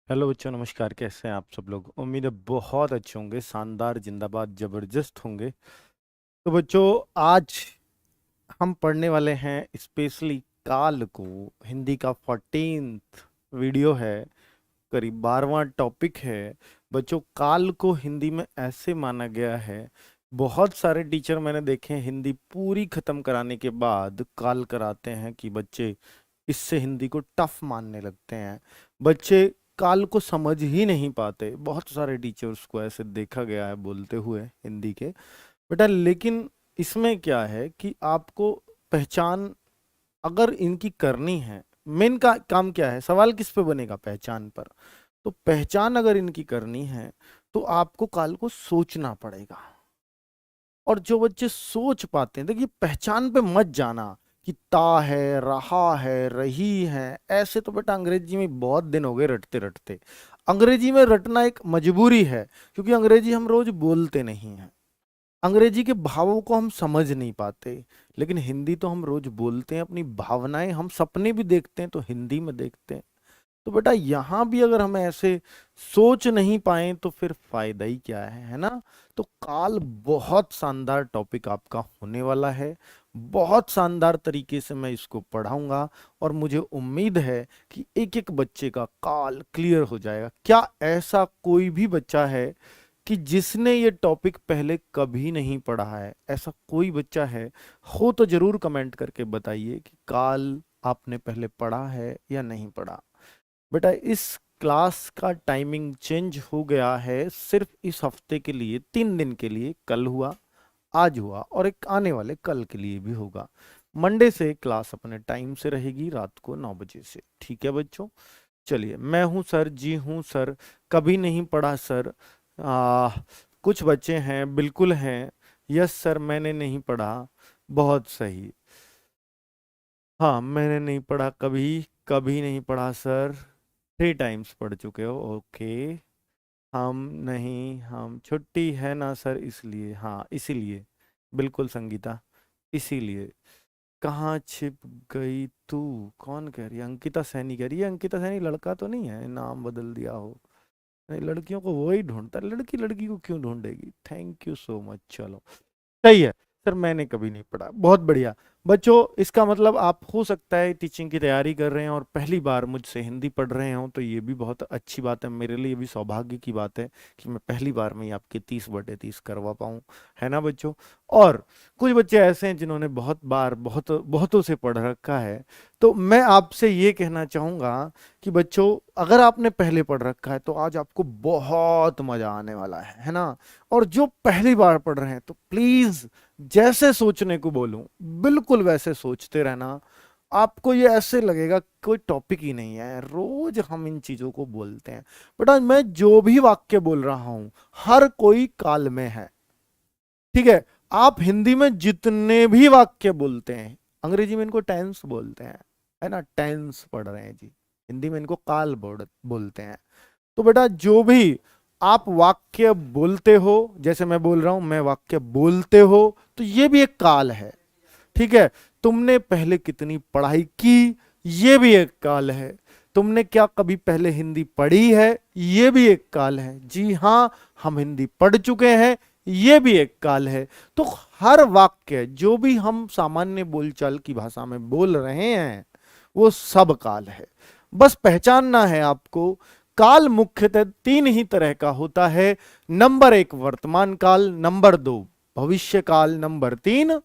Hello बच्चों, नमस्कार। कैसे हैं आप सब लोग? उम्मीद है बहुत अच्छे होंगे, शानदार, जिंदाबाद, जबरदस्त होंगे। तो बच्चों, आज हम पढ़ने वाले हैं स्पेशली काल को। हिंदी का 14th वीडियो है, करीब 12वां टॉपिक है। बच्चों, काल को हिंदी में ऐसे माना गया है, बहुत सारे टीचर मैंने देखे हैं हिंदी पूरी खत्म कराने के बाद काल कराते हैं कि बच्चे इससे हिंदी को टफ मानने लगते हैं। बच्चे काल को समझ ही नहीं पाते। बहुत सारे टीचर्स को ऐसे देखा गया है बोलते हुए हिंदी के। बेटा, लेकिन इसमें क्या है कि आपको पहचान अगर इनकी करनी है, मेन का काम क्या है, सवाल किस पे बनेगा? पहचान पर। तो पहचान अगर इनकी करनी है तो आपको काल को सोचना पड़ेगा। और जो बच्चे सोच पाते हैं, देखिए, पहचान पे मत जाना कि ता है, रहा है, रही है। ऐसे तो बेटा अंग्रेजी में बहुत दिन हो गए रटते रटते। अंग्रेजी में रटना एक मजबूरी है, क्योंकि अंग्रेजी हम रोज बोलते नहीं हैं। अंग्रेजी के भावों को हम समझ नहीं पाते। लेकिन हिंदी तो हम रोज बोलते हैं। अपनी भावनाएं, हम सपने भी देखते हैं तो हिंदी में देखते हैं। तो बेटा यहां भी अगर हम ऐसे सोच नहीं पाए तो फिर फायदा ही क्या है ना? तो काल बहुत शानदार टॉपिक आपका होने वाला है। बहुत शानदार तरीके से मैं इसको पढ़ाऊंगा। और मुझे उम्मीद है कि एक एक बच्चे का काल क्लियर हो जाएगा। क्या ऐसा कोई भी बच्चा है कि जिसने ये टॉपिक पहले कभी नहीं पढ़ा है? ऐसा कोई बच्चा है? हो तो जरूर कमेंट करके बताइए कि काल आपने पहले पढ़ा है या नहीं पढ़ा। बेटा, इस क्लास का टाइमिंग चेंज हो गया है सिर्फ इस हफ्ते के लिए, 3 दिन के लिए। कल हुआ, आज हुआ, और एक आने वाले कल के लिए भी होगा। मंडे से क्लास अपने टाइम से रहेगी, रात को 9 बजे से। ठीक है बच्चों? चलिए, मैं हूं सर, जी हूं सर, कभी नहीं पढ़ा सर। आ, कुछ बच्चे हैं, बिल्कुल हैं। यस सर, मैंने नहीं पढ़ा। बहुत सही। हाँ, मैंने नहीं पढ़ा कभी, कभी नहीं पढ़ा सर। 3 टाइम्स पढ़ चुके हो, ओके। हम नहीं, हम छुट्टी है ना सर, इसलिए। हाँ, इसीलिए। बिल्कुल संगीता, इसीलिए। कहाँ छिप गई तू? कौन कह रही है? अंकिता सैनी कह रही है। अंकिता सैनी लड़का तो नहीं है, नाम बदल दिया हो? नहीं, लड़कियों को वही ढूंढता है, लड़की लड़की को क्यों ढूंढेगी? Thank you so much. चलो, सही है सर, मैंने कभी नहीं पढ़ा। बहुत बढ़िया। बच्चों, इसका मतलब आप हो सकता है टीचिंग की तैयारी कर रहे हैं और पहली बार मुझसे हिंदी पढ़ रहे हो, तो ये भी बहुत अच्छी बात है। मेरे लिए भी सौभाग्य की बात है कि मैं पहली बार में ही आपके 30/30 करवा पाऊँ, है ना बच्चों? और कुछ बच्चे ऐसे हैं जिन्होंने बहुत बार, बहुतों से पढ़ रखा है। तो मैं आपसे ये कहना चाहूंगा कि बच्चों, अगर आपने पहले पढ़ रखा है तो आज आपको बहुत मजा आने वाला है ना? और जो पहली बार पढ़ रहे हैं तो प्लीज, जैसे सोचने को बोलूं बिल्कुल वैसे सोचते रहना। आपको ये ऐसे लगेगा कोई टॉपिक ही नहीं है, रोज हम इन चीजों को बोलते हैं। बेटा, मैं जो भी वाक्य बोल रहा हूं, हर कोई काल में है। ठीक है? आप हिंदी में जितने भी वाक्य बोलते हैं, अंग्रेजी में इनको टेंस बोलते हैं, है ना? टेंस पढ़ रहे हैं जी, हिंदी में इनको काल बोलते हैं। तो बेटा, जो भी आप वाक्य बोलते हो, जैसे मैं बोल रहा हूं, मैं वाक्य बोलते हो, तो ये भी एक काल है। ठीक है? तुमने पहले कितनी पढ़ाई की, ये भी एक काल है। तुमने क्या कभी पहले हिंदी पढ़ी है, ये भी एक काल है। जी हां, हम हिंदी पढ़ चुके हैं, ये भी एक काल है। तो हर वाक्य जो भी हम सामान्य बोलचाल की भाषा में बोल रहे हैं, वो सब काल है। बस पहचानना है आपको। काल मुख्यतः 3 ही तरह का होता है। नंबर 1 वर्तमान काल, नंबर 2 भविष्य काल, नंबर 3,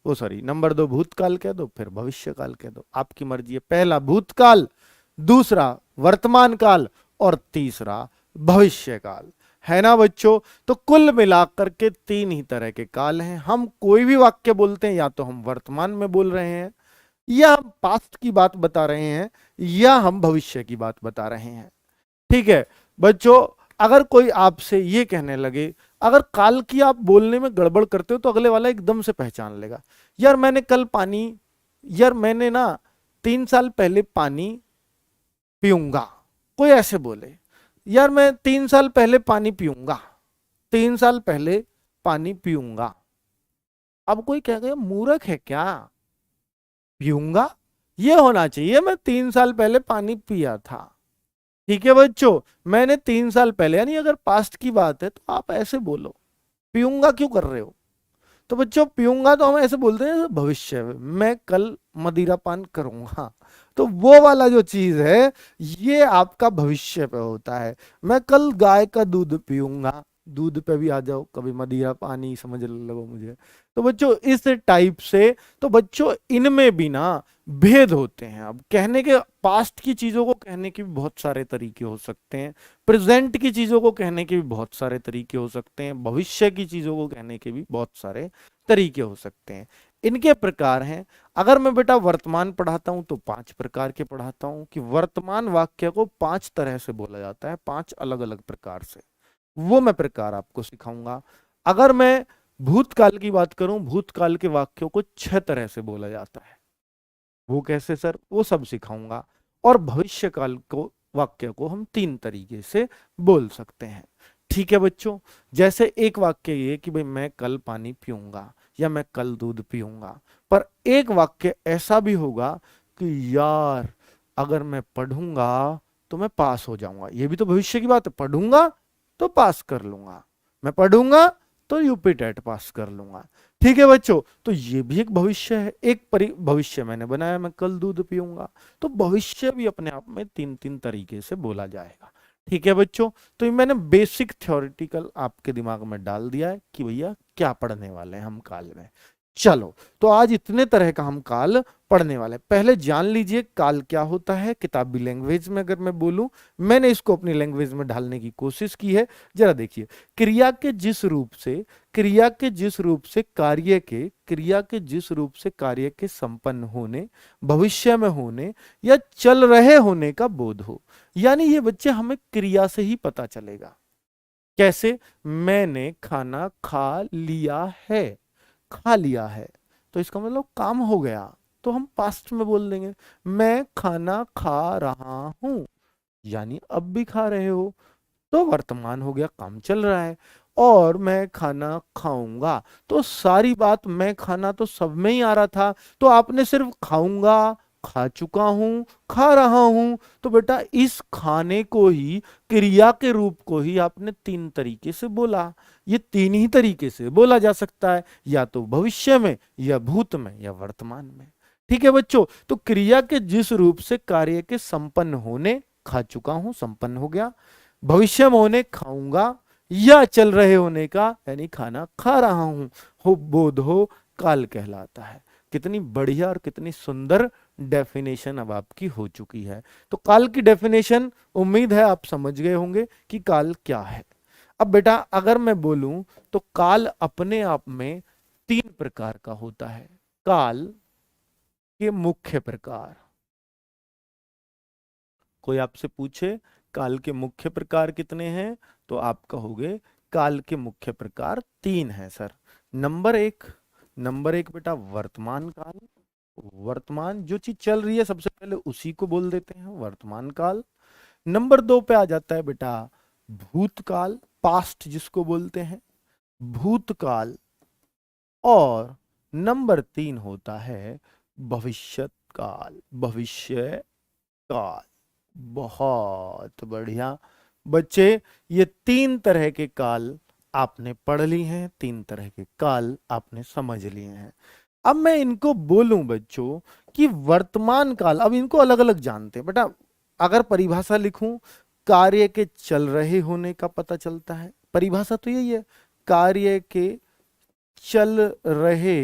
ओ सॉरी, नंबर 2 भूतकाल कह दो, फिर भविष्य काल कह दो, आपकी मर्जी है। पहला भूतकाल, दूसरा वर्तमान काल, और तीसरा भविष्य काल। है ना बच्चों? तो कुल मिलाकर के 3 ही तरह के काल हैं। हम कोई भी वाक्य बोलते हैं, या तो हम वर्तमान में बोल रहे हैं, या हम पास्ट की बात बता रहे हैं, या हम भविष्य की बात बता रहे हैं। ठीक है बच्चों? अगर कोई आपसे ये कहने लगे, अगर काल की आप बोलने में गड़बड़ करते हो तो अगले वाला एकदम से पहचान लेगा। यार मैंने कल पानी, यार मैंने ना 3 साल पहले पानी पीऊंगा। कोई ऐसे बोले, यार मैं 3 साल पहले पानी पीऊंगा, 3 साल पहले पानी पीऊंगा। अब कोई कहेगा मूर्ख है क्या, पीऊंगा? ये होना चाहिए मैं 3 साल पहले पानी पिया था। ठीक है बच्चों, मैंने 3 साल पहले, यानी अगर पास्ट की बात है तो आप ऐसे बोलो, पीऊंगा क्यों कर रहे हो। तो बच्चों पीऊंगा तो हम ऐसे बोलते हैं भविष्य में, मैं कल मदिरा पान करूंगा। तो वो वाला जो चीज है ये आपका भविष्य पे होता है। मैं कल गाय का दूध पीऊंगा, दूध पे भी आ जाओ, कभी मदिरा पानी समझ लो मुझे। तो बच्चों इस टाइप से, तो बच्चों इनमें भी ना भेद होते हैं। अब कहने के, पास्ट की चीजों को कहने के भी बहुत सारे तरीके हो सकते हैं, प्रेजेंट की चीजों को कहने के भी बहुत सारे तरीके हो सकते हैं, भविष्य की चीजों को कहने के भी बहुत सारे तरीके हो सकते हैं। इनके प्रकार हैं। अगर मैं बेटा वर्तमान पढ़ाता हूं तो 5 प्रकार के पढ़ाता हूं, कि वर्तमान वाक्य को 5 तरह से बोला जाता है, 5 अलग अलग प्रकार से। वो मैं प्रकार आपको सिखाऊंगा। अगर मैं भूतकाल की बात करूं, भूतकाल के वाक्यों को 6 तरह से बोला जाता है। वो कैसे सर, वो सब सिखाऊंगा। और भविष्य काल को, वाक्य को हम 3 तरीके से बोल सकते हैं। ठीक है बच्चों, जैसे एक वाक्य ये कि भाई मैं कल पानी पीऊंगा या मैं कल दूध पीऊंगा। पर एक वाक्य ऐसा भी होगा कि यार अगर मैं पढ़ूंगा तो मैं पास हो जाऊंगा। ये भी तो भविष्य की बात है, पढ़ूंगा तो पास कर लूंगा, मैं पढ़ूंगा तो यूपी टेट पास कर लूंगा। ठीक है बच्चों, तो ये भी एक भविष्य है। एक भविष्य मैंने बनाया, मैं कल दूध पीऊंगा। तो भविष्य भी अपने आप में 3 3 तरीके से बोला जाएगा। ठीक है बच्चों, तो ये मैंने बेसिक थ्योरेटिकल आपके दिमाग में डाल दिया है कि भैया क्या पढ़ने वाले हैं हम काल में। चलो, तो आज इतने तरह का हम काल पढ़ने वाले हैं। पहले जान लीजिए काल क्या होता है किताबी लैंग्वेज में। अगर मैं बोलूं, मैंने इसको अपनी लैंग्वेज में ढालने की कोशिश की है। जरा देखिए, क्रिया के जिस रूप से, क्रिया के जिस रूप से कार्य के, क्रिया के जिस रूप से कार्य के संपन्न होने, भविष्य में होने या चल रहे होने का बोध हो। यानी ये बच्चे हमें क्रिया से ही पता चलेगा। कैसे, मैंने खाना खा लिया है, खा लिया है तो इसका मतलब काम हो गया, तो हम पास्ट में बोल देंगे। मैं खाना खा रहा हूं, यानी अब भी खा रहे हो, तो वर्तमान हो गया, काम चल रहा है। और मैं खाना खाऊंगा, तो सारी बात मैं खाना तो सब में ही आ रहा था, तो आपने सिर्फ खाऊंगा, खा चुका हूं, खा रहा हूं, तो बेटा इस खाने को ही, क्रिया के रूप को ही आपने 3 तरीके से बोला। ये 3 ही तरीके से बोला जा सकता है, या तो भविष्य में, या भूत में, या वर्तमान में। ठीक है बच्चों, तो क्रिया के जिस रूप से कार्य के संपन्न होने, खा चुका हूं संपन्न हो गया, भविष्य में होने खाऊंगा, या चल रहे होने का यानी खाना खा रहा हूं, हो बोध हो, काल कहलाता है। कितनी बढ़िया और कितनी सुंदर डेफिनेशन अब आपकी हो चुकी है। तो काल की डेफिनेशन उम्मीद है आप समझ गए होंगे कि काल क्या है। अब बेटा अगर मैं बोलूं तो काल अपने आप में 3 प्रकार का होता है। काल के मुख्य प्रकार, कोई आपसे पूछे काल के मुख्य प्रकार कितने हैं, तो आप कहोगे काल के मुख्य प्रकार 3 हैं सर। नंबर 1, नंबर 1 बेटा वर्तमान काल। वर्तमान जो चीज चल रही है सबसे पहले उसी को बोल देते हैं वर्तमान काल। नंबर 2 पे आ जाता है बेटा भूतकाल, पास्ट जिसको बोलते हैं भूतकाल। और नंबर 3 होता है भविष्यत काल, भविष्य काल। बहुत बढ़िया बच्चे, ये 3 तरह के काल आपने पढ़ ली हैं, 3 तरह के काल आपने समझ लिए हैं। अब मैं इनको बोलूं बच्चों कि वर्तमान काल, अब इनको अलग अलग जानते हैं बेटा। अगर परिभाषा लिखूं, कार्य के चल रहे होने का पता चलता है, परिभाषा तो यही है, कार्य के चल रहे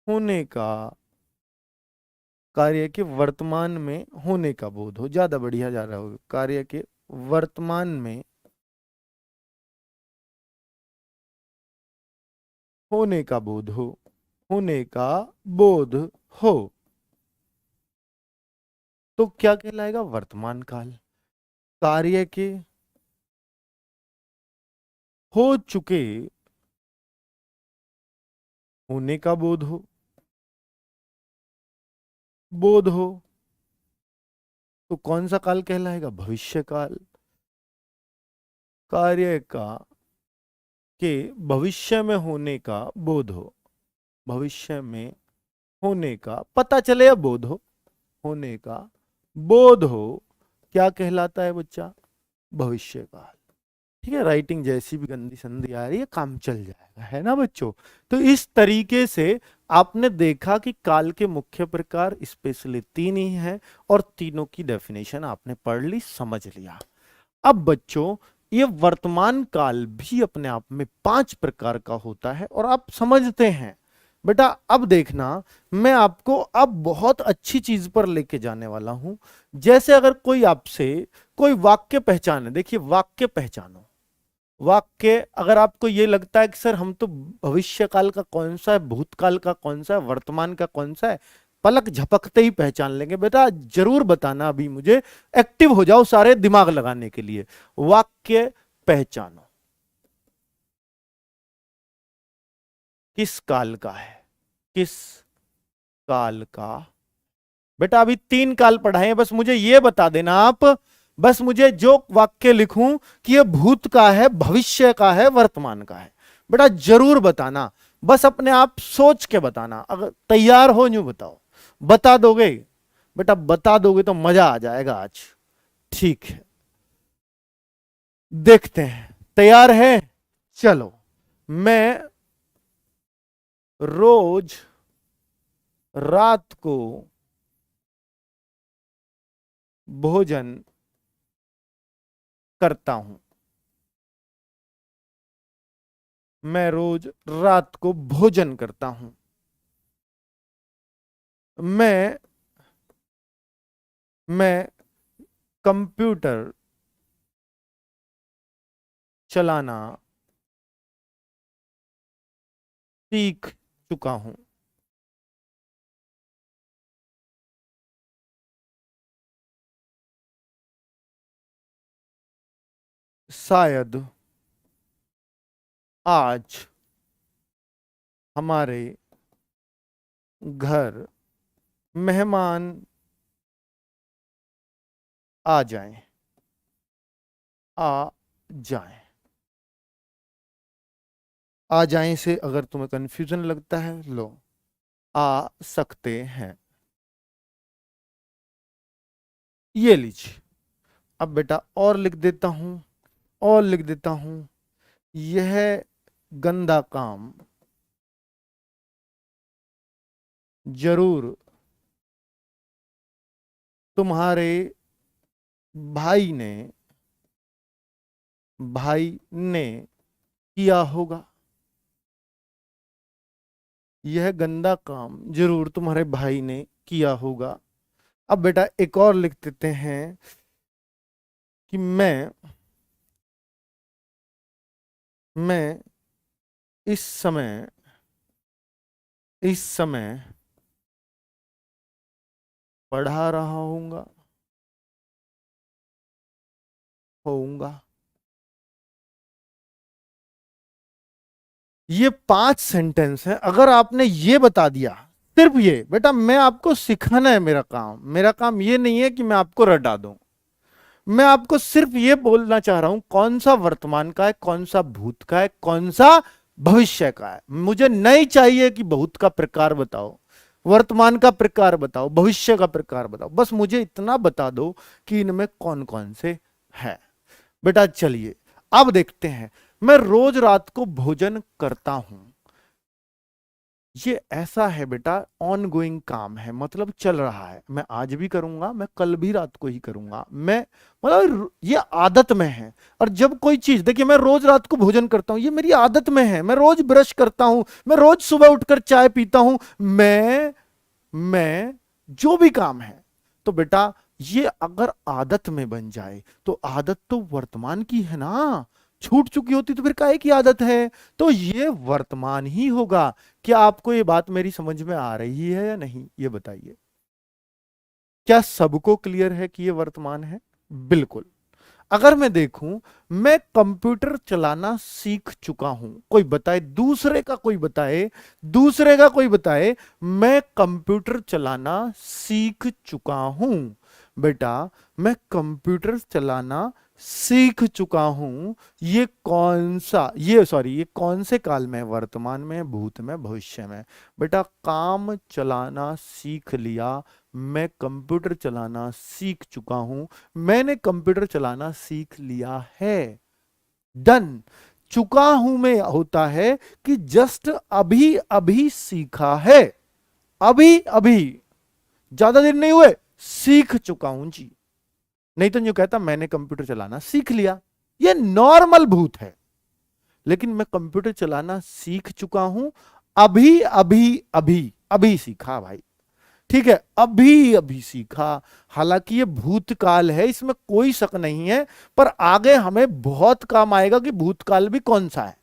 होने का, कार्य के वर्तमान में होने का बोध हो, ज्यादा बढ़िया जा रहा होगा, कार्य के वर्तमान में होने का बोध हो, होने का बोध हो, तो क्या कहलाएगा वर्तमान काल। कार्य के हो चुके होने का बोध हो, बोध हो, तो कौन सा काल कहलाएगा भविष्य काल। कार्य का के भविष्य में होने का बोध हो, भविष्य में होने का पता चले या बोध हो, होने का बोध हो, क्या कहलाता है बच्चा? भविष्यकाल। ठीक है, राइटिंग जैसी भी गंदी संधि आ रही है, काम चल जाएगा, है ना बच्चों? तो इस तरीके से आपने देखा कि काल के मुख्य प्रकार स्पेशली 3 ही हैं और तीनों की डेफिनेशन आपने पढ़ ली, समझ लिया। अब बच्चों, ये वर्तमान काल भी अपने आप में 5 प्रकार का होता है और आप समझते हैं। बेटा अब देखना, मैं आपको अब बहुत अच्छी चीज पर लेके जाने वाला हूं। जैसे अगर कोई आपसे कोई वाक्य पहचाने, देखिए वाक्य पहचानो। वाक्य अगर आपको ये लगता है कि सर हम तो भविष्य काल का कौन सा है, भूतकाल का कौन सा है, वर्तमान का कौन सा है, पलक झपकते ही पहचान लेंगे, बेटा जरूर बताना अभी मुझे। एक्टिव हो जाओ सारे दिमाग लगाने के लिए। वाक्य पहचानो, किस काल का है, किस काल का। बेटा अभी 3 काल पढ़ाए हैं, बस मुझे ये बता देना आप, बस मुझे जो वाक्य लिखूं कि ये भूत का है, भविष्य का है, वर्तमान का है, बेटा जरूर बताना। बस अपने आप सोच के बताना, अगर तैयार हो यूं बताओ। बता दोगे बेटा, बता दोगे तो मजा आ जाएगा आज। ठीक है, देखते हैं, तैयार है? चलो, मैं रोज रात को भोजन करता हूं। मैं रोज रात को भोजन करता हूं। मैं मैं कंप्यूटर चलाना सीख चुका हूं। शायद आज हमारे घर मेहमान आ जाएं, आ जाएं। आ जाएं से अगर तुम्हें कंफ्यूजन लगता है, लो, आ सकते हैं, ये लीजिए। अब बेटा और लिख देता हूं, और लिख देता हूं, यह गंदा काम जरूर तुम्हारे भाई ने किया होगा। यह गंदा काम जरूर तुम्हारे भाई ने किया होगा। अब बेटा एक और लिख देते हैं कि मैं इस समय पढ़ा रहा होऊंगा। ये 5 सेंटेंस हैं। अगर आपने ये बता दिया, सिर्फ ये, बेटा मैं आपको सिखाना है, मेरा काम ये नहीं है कि मैं आपको रटा दूं। मैं आपको सिर्फ ये बोलना चाह रहा हूं कौन सा वर्तमान का है, कौन सा भूत का है, कौन सा भविष्य का है। मुझे नहीं चाहिए कि भूत का प्रकार बताओ, वर्तमान का प्रकार बताओ, भविष्य का प्रकार बताओ, बस मुझे इतना बता दो कि इनमें कौन कौन से है। बेटा चलिए अब देखते हैं। मैं रोज रात को भोजन करता हूं, ये ऐसा है बेटा, ऑन गोइंग काम है, मतलब चल रहा है। मैं आज भी करूंगा, मैं कल भी रात को ही करूंगा, मैं मतलब ये आदत में है। और जब कोई चीज, देखिए मैं रोज रात को भोजन करता हूं, ये मेरी आदत में है। मैं रोज ब्रश करता हूं, मैं रोज सुबह उठकर चाय पीता हूं, मैं जो भी काम है, तो बेटा ये अगर आदत में बन जाए तो आदत तो वर्तमान की है ना। छूट चुकी होती तो फिर काहे की आदत है? तो ये वर्तमान ही होगा। क्या आपको ये बात मेरी समझ में आ रही है या नहीं, ये बताइए। क्या सबको क्लियर है कि ये वर्तमान है? बिल्कुल। अगर मैं देखूं, मैं कंप्यूटर चलाना सीख चुका हूं, कोई बताए, दूसरे का कोई बताए, मैं कंप्यूटर चलाना सीख चुका हूं। बेटा मैं कंप्यूटर चलाना सीख चुका हूं। ये कौन सा, ये सॉरी, ये कौन से काल में है? वर्तमान में, भूत में, भविष्य में? बेटा काम चलाना सीख लिया। मैं कंप्यूटर चलाना सीख चुका हूं। मैंने कंप्यूटर चलाना सीख लिया है। डन। चुका हूं में होता है कि जस्ट अभी अभी सीखा है, अभी अभी, ज्यादा दिन नहीं हुए, सीख चुका हूं जी। नहीं तो यूं कहता मैंने कंप्यूटर चलाना सीख लिया, ये नॉर्मल भूत है। लेकिन मैं कंप्यूटर चलाना सीख चुका हूं, अभी अभी अभी अभी सीखा भाई। ठीक है, अभी अभी सीखा। हालांकि ये भूतकाल है, इसमें कोई शक नहीं है, पर आगे हमें बहुत काम आएगा कि भूतकाल भी कौन सा है।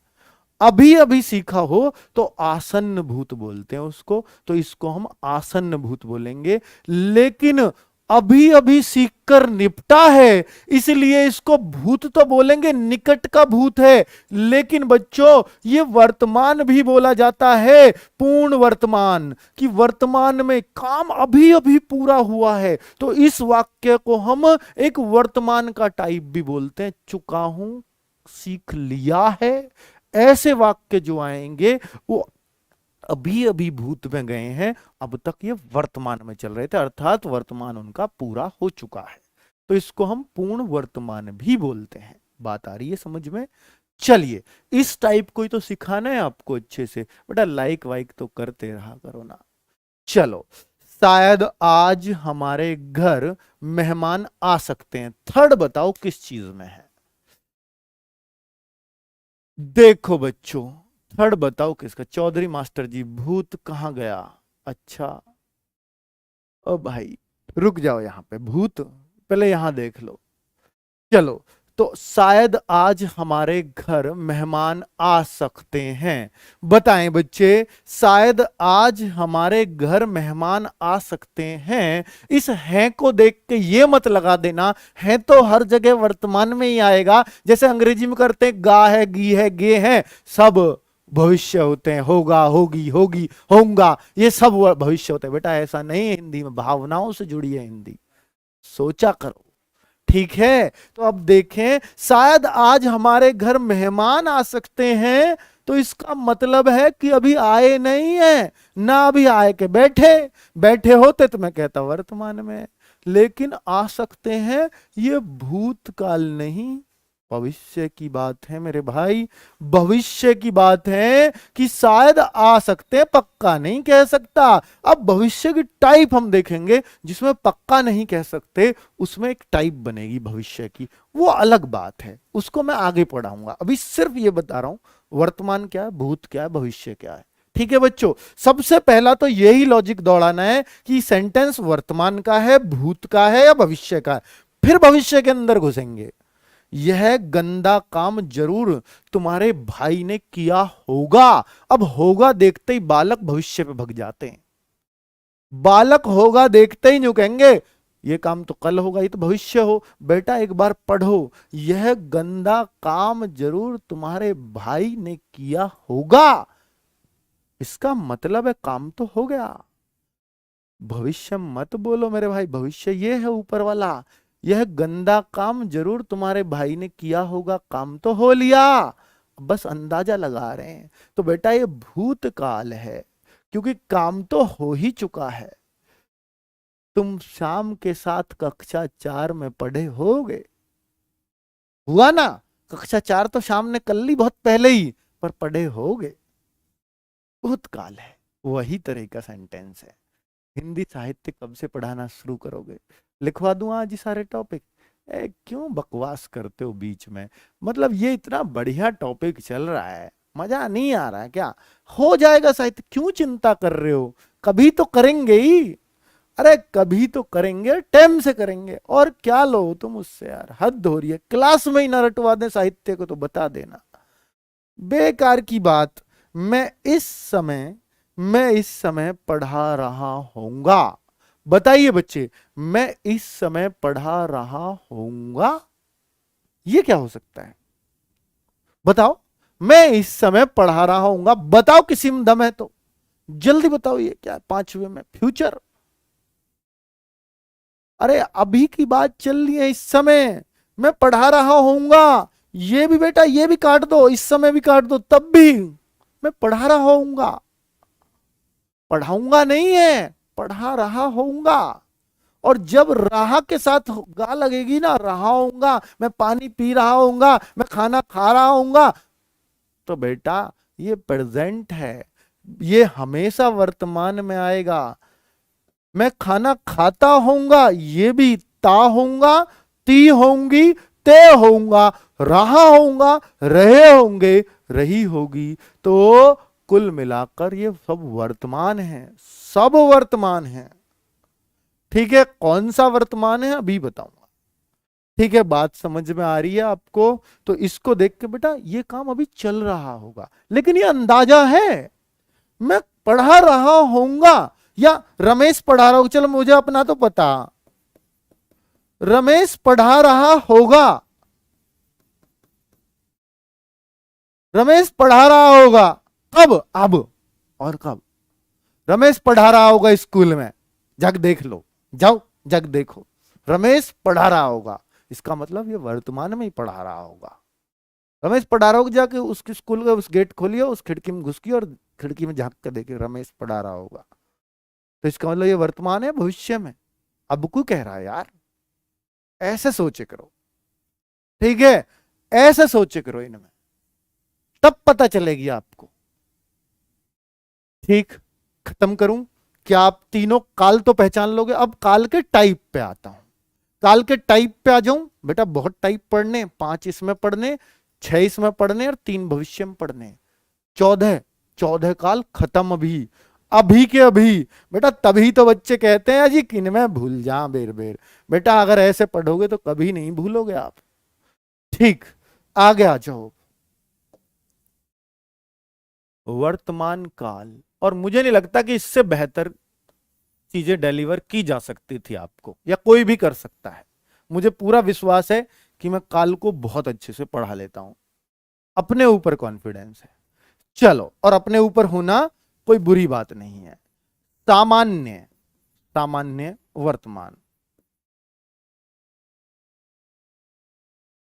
अभी अभी सीखा हो तो आसन्न भूत बोलते हैं उसको, तो इसको हम आसन्न भूत बोलेंगे। लेकिन अभी अभी सीखकर निपटा है, इसलिए इसको भूत तो बोलेंगे, निकट का भूत है। लेकिन बच्चों ये वर्तमान भी बोला जाता है, पूर्ण वर्तमान, कि वर्तमान में काम अभी अभी पूरा हुआ है। तो इस वाक्य को हम एक वर्तमान का टाइप भी बोलते हैं, चुका हूं, सीख लिया है। ऐसे वाक्य जो आएंगे वो अभी अभी भूत में गए हैं, अब तक ये वर्तमान में चल रहे थे, अर्थात वर्तमान उनका पूरा हो चुका है। तो इसको हम पूर्ण वर्तमान भी बोलते हैं। बात आ रही है समझ में? चलिए, इस टाइप को ही तो सिखाना है आपको अच्छे से। बेटा लाइक वाइक तो करते रहा करो ना। चलो, शायद आज हमारे घर मेहमान आ सकते हैं। थर्ड बताओ किस चीज में है? देखो बच्चों, थर्ड बताओ किसका? चौधरी मास्टर जी, भूत कहाँ गया? अच्छा, ओ भाई रुक जाओ, यहां पे भूत पहले यहां देख लो। चलो, तो शायद आज हमारे घर मेहमान आ सकते हैं। बताएं बच्चे, शायद आज हमारे घर मेहमान आ सकते हैं। इस हैं को देख के ये मत लगा देना है तो हर जगह वर्तमान में ही आएगा, जैसे अंग्रेजी में करते हैं गा है, गी है, गे है, सब भविष्य होते हैं। होगा, होगी, होगी, होगा, ये सब भविष्य होते हैं। बेटा ऐसा नहीं है, हिंदी में भावनाओं से जुड़ी है हिंदी, सोचा करो। ठीक है, तो अब देखें, शायद आज हमारे घर मेहमान आ सकते हैं, तो इसका मतलब है कि अभी आए नहीं है ना, अभी आए के बैठे बैठे होते तो मैं कहता वर्तमान में। लेकिन आ सकते हैं, ये भूतकाल नहीं, भविष्य की बात है मेरे भाई। भविष्य की बात है कि शायद आ सकते हैं, पक्का नहीं कह सकता। अब भविष्य की टाइप हम देखेंगे, जिसमें पक्का नहीं कह सकते, उसमें एक टाइप बनेगी भविष्य की, वो अलग बात है, उसको मैं आगे पढ़ाऊंगा। अभी सिर्फ ये बता रहा हूं वर्तमान क्या है, भूत क्या है, भविष्य क्या है। ठीक है बच्चों, सबसे पहला तो यही लॉजिक दौड़ाना है कि सेंटेंस वर्तमान का है, भूत का है या भविष्य का है। फिर भविष्य के अंदर घुसेंगे। यह गंदा काम जरूर तुम्हारे भाई ने किया होगा। अब होगा देखते ही बालक भविष्य पे भग जाते हैं। बालक होगा देखते ही यूं कहेंगे ये काम तो कल होगा, ये तो भविष्य हो। बेटा एक बार पढ़ो, यह गंदा काम जरूर तुम्हारे भाई ने किया होगा, इसका मतलब है काम तो हो गया। भविष्य मत बोलो मेरे भाई, भविष्य ये है ऊपर वाला। यह गंदा काम जरूर तुम्हारे भाई ने किया होगा, काम तो हो लिया, बस अंदाजा लगा रहे हैं। तो बेटा ये भूतकाल है, क्योंकि काम तो हो ही चुका है। तुम शाम के साथ कक्षा 4 में पढ़े होगे, हुआ ना? कक्षा 4 तो शाम ने कर ली बहुत पहले ही, पर पढ़े होगे। भूतकाल है, वही तरह का सेंटेंस है। हिंदी साहित्य कब से पढ़ाना शुरू करोगे? लिखवा दूं आज ही सारे टॉपिक? क्यों बकवास करते हो बीच में? मतलब ये इतना बढ़िया टॉपिक चल रहा है, मजा नहीं आ रहा है क्या? हो जाएगा साहित्य, क्यों चिंता कर रहे हो? कभी तो करेंगे ही, अरे कभी तो करेंगे, टाइम से करेंगे। और क्या लो तुम उससे यार, हद हो रही है। क्लास में ही ना रटवा दें साहित्य को तो बता देना, बेकार की बात। मैं इस समय पढ़ा रहा होऊंगा। बताइए बच्चे, मैं इस समय पढ़ा रहा होऊंगा, ये क्या हो सकता है? बताओ, मैं इस समय पढ़ा रहा होऊंगा, बताओ किसी में दम है तो जल्दी बताओ, ये क्या है? 5वें में फ्यूचर, अरे अभी की बात चल रही है, इस समय। मैं पढ़ा रहा होऊंगा, ये भी बेटा ये भी काट दो, इस समय भी काट दो, तब भी मैं पढ़ा रहा होऊंगा, पढ़ाऊंगा नहीं है, पढ़ा रहा होऊंगा। और जब रहा के साथ गा लगेगी ना, रहा होऊंगा, मैं पानी पी रहा होऊंगा, मैं खाना खा रहा होऊंगा, तो बेटा ये प्रेजेंट है, ये हमेशा वर्तमान में आएगा। मैं खाना खाता होऊंगा, ये भी ता होऊंगा, ती होंगी, ते होऊंगा, रहा होऊंगा, रहे होंगे, रही होगी। तो कुल मिलाकर ये सब वर्तमान है, सब वर्तमान है। ठीक है, कौन सा वर्तमान है अभी बताऊंगा। ठीक है, बात समझ में आ रही है आपको? तो इसको देख के बेटा ये काम अभी चल रहा होगा, लेकिन ये अंदाजा है, मैं पढ़ा रहा होऊंगा या रमेश पढ़ा रहा होगा, चलो मुझे अपना तो पता, रमेश पढ़ा रहा होगा, रमेश पढ़ा रहा होगा, कब? अब। और कब? रमेश पढ़ा रहा होगा स्कूल में, जग देख लो, जाओ जग देखो, रमेश पढ़ा रहा होगा, इसका मतलब ये वर्तमान में ही पढ़ा रहा होगा। रमेश पढ़ा रहा होगा, जाके उसके स्कूल का उस गेट खोलिए, उस खिड़की में घुस और खिड़की में झांक कर देखे, रमेश पढ़ा रहा होगा, तो इसका मतलब ये वर्तमान है, भविष्य में अब को कह रहा है यार। ऐसे सोचे करो, ठीक है, ऐसे सोचे करो इनमें, तब पता चलेगी आपको। ठीक, खत्म करूं? क्या आप तीनों काल तो पहचान लोगे? अब काल के टाइप पे आता हूं, काल के टाइप पे आ जाऊं। बेटा बहुत टाइप पढ़ने, 5 इसमें पढ़ने, 6 इसमें पढ़ने और 3 भविष्य में पढ़ने, 14 काल खत्म अभी, अभी के अभी। बेटा तभी तो बच्चे कहते हैं जी किन में भूल जा बेर बेर। बेटा अगर ऐसे पढ़ोगे तो कभी नहीं भूलोगे आप। ठीक, आगे आ जाओ। वर्तमान काल, और मुझे नहीं लगता कि इससे बेहतर चीजें डिलीवर की जा सकती थी आपको, या कोई भी कर सकता है। मुझे पूरा विश्वास है कि मैं काल को बहुत अच्छे से पढ़ा लेता हूं, अपने ऊपर कॉन्फिडेंस है। चलो, और अपने ऊपर होना कोई बुरी बात नहीं है। सामान्य, सामान्य वर्तमान,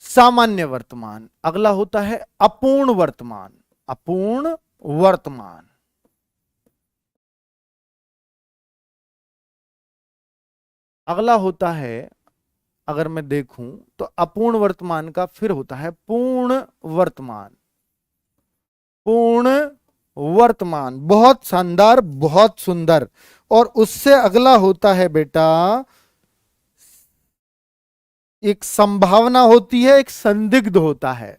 सामान्य वर्तमान। अगला होता है अपूर्ण वर्तमान, अपूर्ण वर्तमान। अगला होता है, अगर मैं देखूं तो अपूर्ण वर्तमान का फिर होता है पूर्ण वर्तमान, पूर्ण वर्तमान। बहुत शानदार, बहुत सुंदर। और उससे अगला होता है बेटा, एक संभावना होती है, एक संदिग्ध होता है।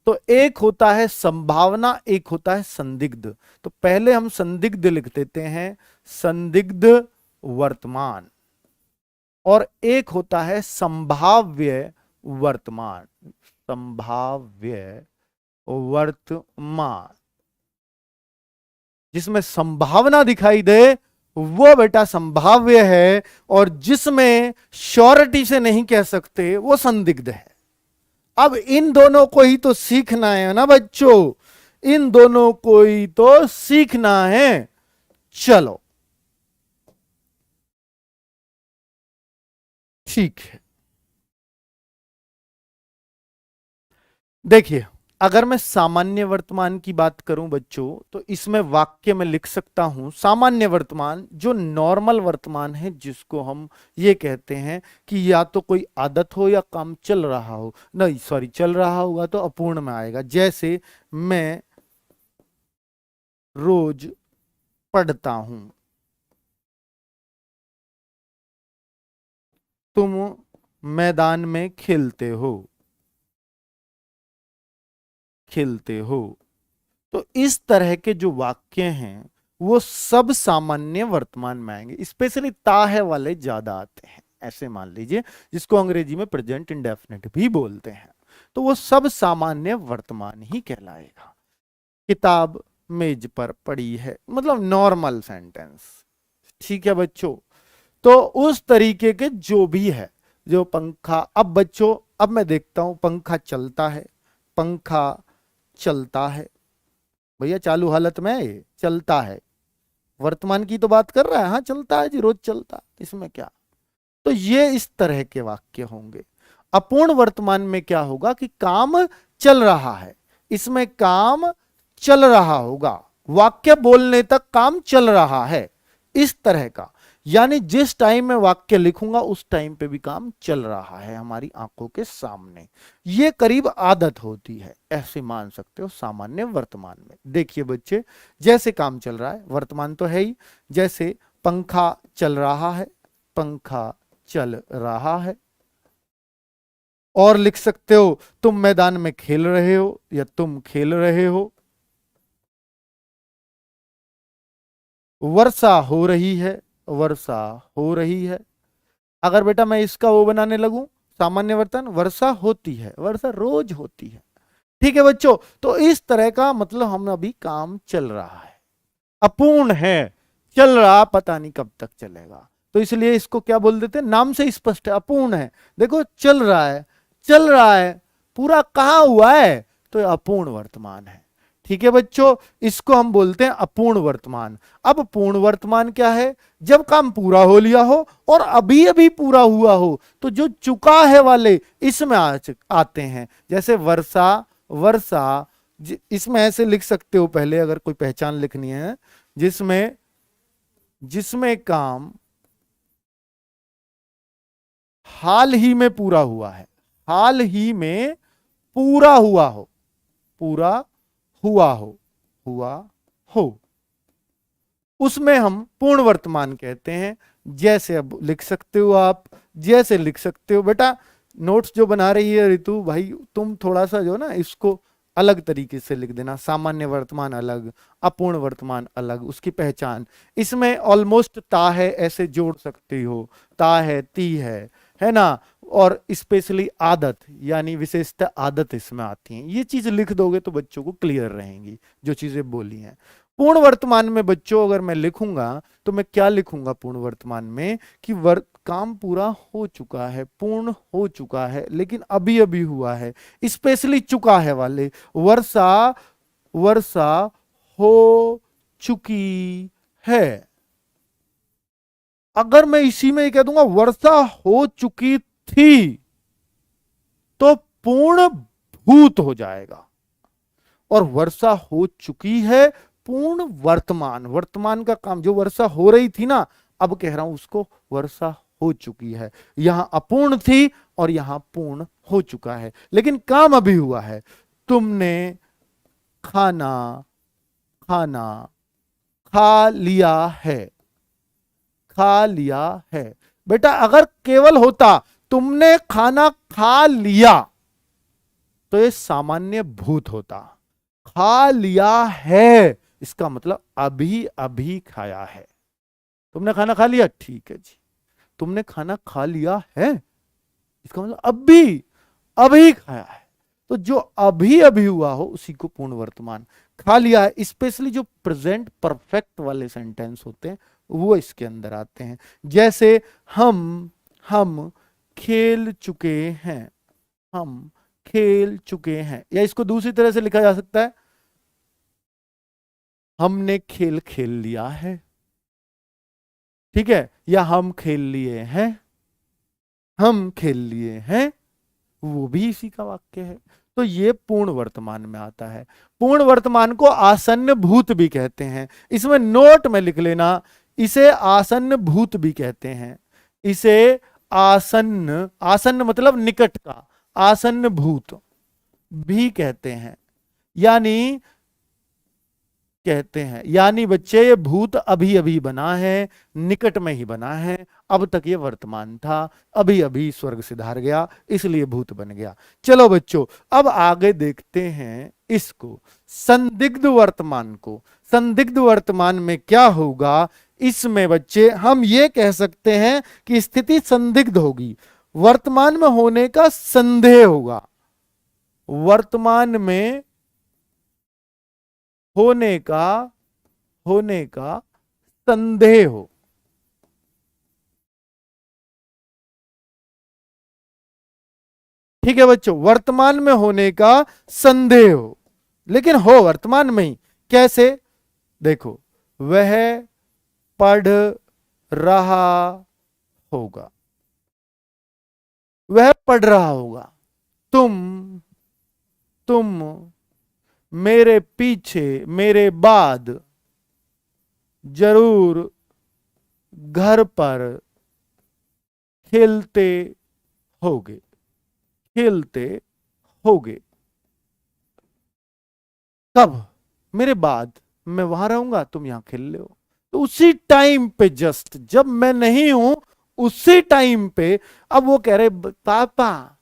तो एक होता है संभावना, एक होता है संदिग्ध। तो पहले हम संदिग्ध लिख देते हैं, संदिग्ध वर्तमान। और एक होता है संभाव्य वर्तमान, संभाव्य वर्तमान। जिसमें संभावना दिखाई दे वो बेटा संभाव्य है, और जिसमें श्योरिटी से नहीं कह सकते वो संदिग्ध है। अब इन दोनों को ही तो सीखना है ना बच्चों, इन दोनों को ही तो सीखना है। चलो ठीक है, देखिए अगर मैं सामान्य वर्तमान की बात करूं बच्चों, तो इसमें वाक्य में लिख सकता हूं सामान्य वर्तमान, जो नॉर्मल वर्तमान है, जिसको हम ये कहते हैं कि या तो कोई आदत हो या काम चल रहा हो, नहीं सॉरी चल रहा होगा तो अपूर्ण में आएगा। जैसे मैं रोज पढ़ता हूं, तुम मैदान में खेलते हो, खेलते हो। तो इस तरह के जो वाक्य हैं वो सब सामान्य वर्तमान में आएंगे, स्पेशली ता है वाले ज्यादा आते हैं। ऐसे मान लीजिए, जिसको अंग्रेजी में प्रेजेंट इंडेफिनिट भी बोलते हैं, तो वो सब सामान्य वर्तमान ही कहलाएगा। किताब मेज पर पड़ी है, मतलब नॉर्मल सेंटेंस। ठीक है बच्चों, तो उस तरीके के जो भी है, जो पंखा, अब बच्चों अब मैं देखता हूं पंखा चलता है, पंखा चलता है, भैया चालू हालत में है, ये चलता है, वर्तमान की तो बात कर रहा है, हाँ चलता है जी, रोज चलता, इसमें क्या। तो ये इस तरह के वाक्य होंगे। अपूर्ण वर्तमान में क्या होगा कि काम चल रहा है, इसमें काम चल रहा होगा, वाक्य बोलने तक काम चल रहा है, इस तरह का। यानी जिस टाइम में वाक्य लिखूंगा उस टाइम पे भी काम चल रहा है हमारी आंखों के सामने। ये करीब आदत होती है, ऐसे मान सकते हो सामान्य वर्तमान में। देखिए बच्चे, जैसे काम चल रहा है, वर्तमान तो है ही, जैसे पंखा चल रहा है, पंखा चल रहा है। और लिख सकते हो तुम मैदान में खेल रहे हो या तुम खेल रहे हो। वर्षा हो रही है, वर्षा हो रही है। अगर बेटा मैं इसका वो बनाने लगूं सामान्य वर्तन, वर्षा होती है, वर्षा रोज होती है। ठीक है बच्चों, तो इस तरह का मतलब हम अभी काम चल रहा है, अपूर्ण है, चल रहा, पता नहीं कब तक चलेगा, तो इसलिए इसको क्या बोल देते हैं, नाम से स्पष्ट है, अपूर्ण है। देखो चल रहा है, चल रहा है, पूरा कहां हुआ है, तो अपूर्ण वर्तमान है। ठीक है बच्चों, इसको हम बोलते हैं अपूर्ण वर्तमान। अब पूर्ण वर्तमान क्या है, जब काम पूरा हो लिया हो और अभी अभी पूरा हुआ हो, तो जो चुका है वाले इसमें आते हैं। जैसे वर्षा, वर्षा, इसमें ऐसे लिख सकते हो, पहले अगर कोई पहचान लिखनी है, जिसमें जिसमें काम हाल ही में पूरा हुआ है, हाल ही में पूरा हुआ हो, पूरा हुआ हो, हुआ हो, उसमें हम पूर्ण वर्तमान कहते हैं। जैसे अब लिख सकते हो आप, जैसे लिख सकते हो बेटा, नोट्स जो बना रही है रितु भाई, तुम थोड़ा सा जो ना इसको अलग तरीके से लिख देना, सामान्य वर्तमान अलग, अपूर्ण वर्तमान अलग, उसकी पहचान। इसमें ऑलमोस्ट ता है ऐसे जोड़ सकते हो, ता है, ती है ना। और स्पेशली आदत यानी विशेषता आदत इसमें आती है। ये चीज लिख दोगे तो बच्चों को क्लियर रहेंगी जो चीजें बोली हैं। पूर्ण वर्तमान में बच्चों अगर मैं लिखूंगा तो मैं क्या लिखूंगा पूर्ण वर्तमान में, कि काम पूरा हो चुका है, पूर्ण हो चुका है, लेकिन अभी अभी हुआ है, स्पेशली चुका है वाले। वर्षा, वर्षा हो चुकी है। अगर मैं इसी में कह दूंगा वर्षा हो चुकी थी, तो पूर्ण भूत हो जाएगा। और वर्षा हो चुकी है, पूर्ण वर्तमान, वर्तमान का काम, जो वर्षा हो रही थी ना, अब कह रहा हूं उसको वर्षा हो चुकी है। यहां अपूर्ण थी और यहां पूर्ण हो चुका है, लेकिन काम अभी हुआ है। तुमने खाना, खाना खा लिया है, खा लिया है। बेटा अगर केवल होता तुमने खाना खा लिया, तो ये सामान्य भूत होता। खा लिया है इसका मतलब अभी अभी खाया है। तुमने खाना खा लिया, ठीक है जी, तुमने खाना खा लिया है, इसका मतलब अभी अभी खाया है। तो जो अभी अभी हुआ हो उसी को पूर्ण वर्तमान। खा लिया है, स्पेशली जो प्रेजेंट परफेक्ट वाले सेंटेंस होते हैं वो इसके अंदर आते हैं। जैसे हम खेल चुके हैं, हम खेल चुके हैं। या इसको दूसरी तरह से लिखा जा सकता है, हमने खेल खेल लिया है। ठीक है, या हम खेल लिए हैं, हम खेल लिए हैं, वो भी इसी का वाक्य है। तो ये पूर्ण वर्तमान में आता है। पूर्ण वर्तमान को आसन्न भूत भी कहते हैं। इसमें नोट में लिख लेना, इसे आसन्न भूत भी कहते हैं। इसे आसन्न, आसन्न मतलब निकट का, आसन्न भूत भी कहते हैं। यानी कहते हैं, यानी बच्चे ये भूत अभी अभी बना है, निकट में ही बना है, अब तक ये वर्तमान था, अभी अभी स्वर्ग सिधार गया, इसलिए भूत बन गया। चलो बच्चों अब आगे देखते हैं इसको, संदिग्ध वर्तमान को। संदिग्ध वर्तमान में क्या होगा, इसमें बच्चे हम ये कह सकते हैं कि स्थिति संदिग्ध होगी, वर्तमान में होने का संदेह होगा, वर्तमान में होने का संदेह हो। ठीक है बच्चों, वर्तमान में होने का संदेह हो, लेकिन हो वर्तमान में ही। कैसे, देखो, वह पढ़ रहा होगा, वह पढ़ रहा होगा। तुम मेरे पीछे मेरे बाद जरूर घर पर खेलते होगे, खेलते होगे। कब? मेरे बाद, मैं वहां रहूंगा, तुम यहां खेल ले हो। तो उसी टाइम पे, जस्ट जब मैं नहीं हूं उसी टाइम पे, अब वो कह रहे पापा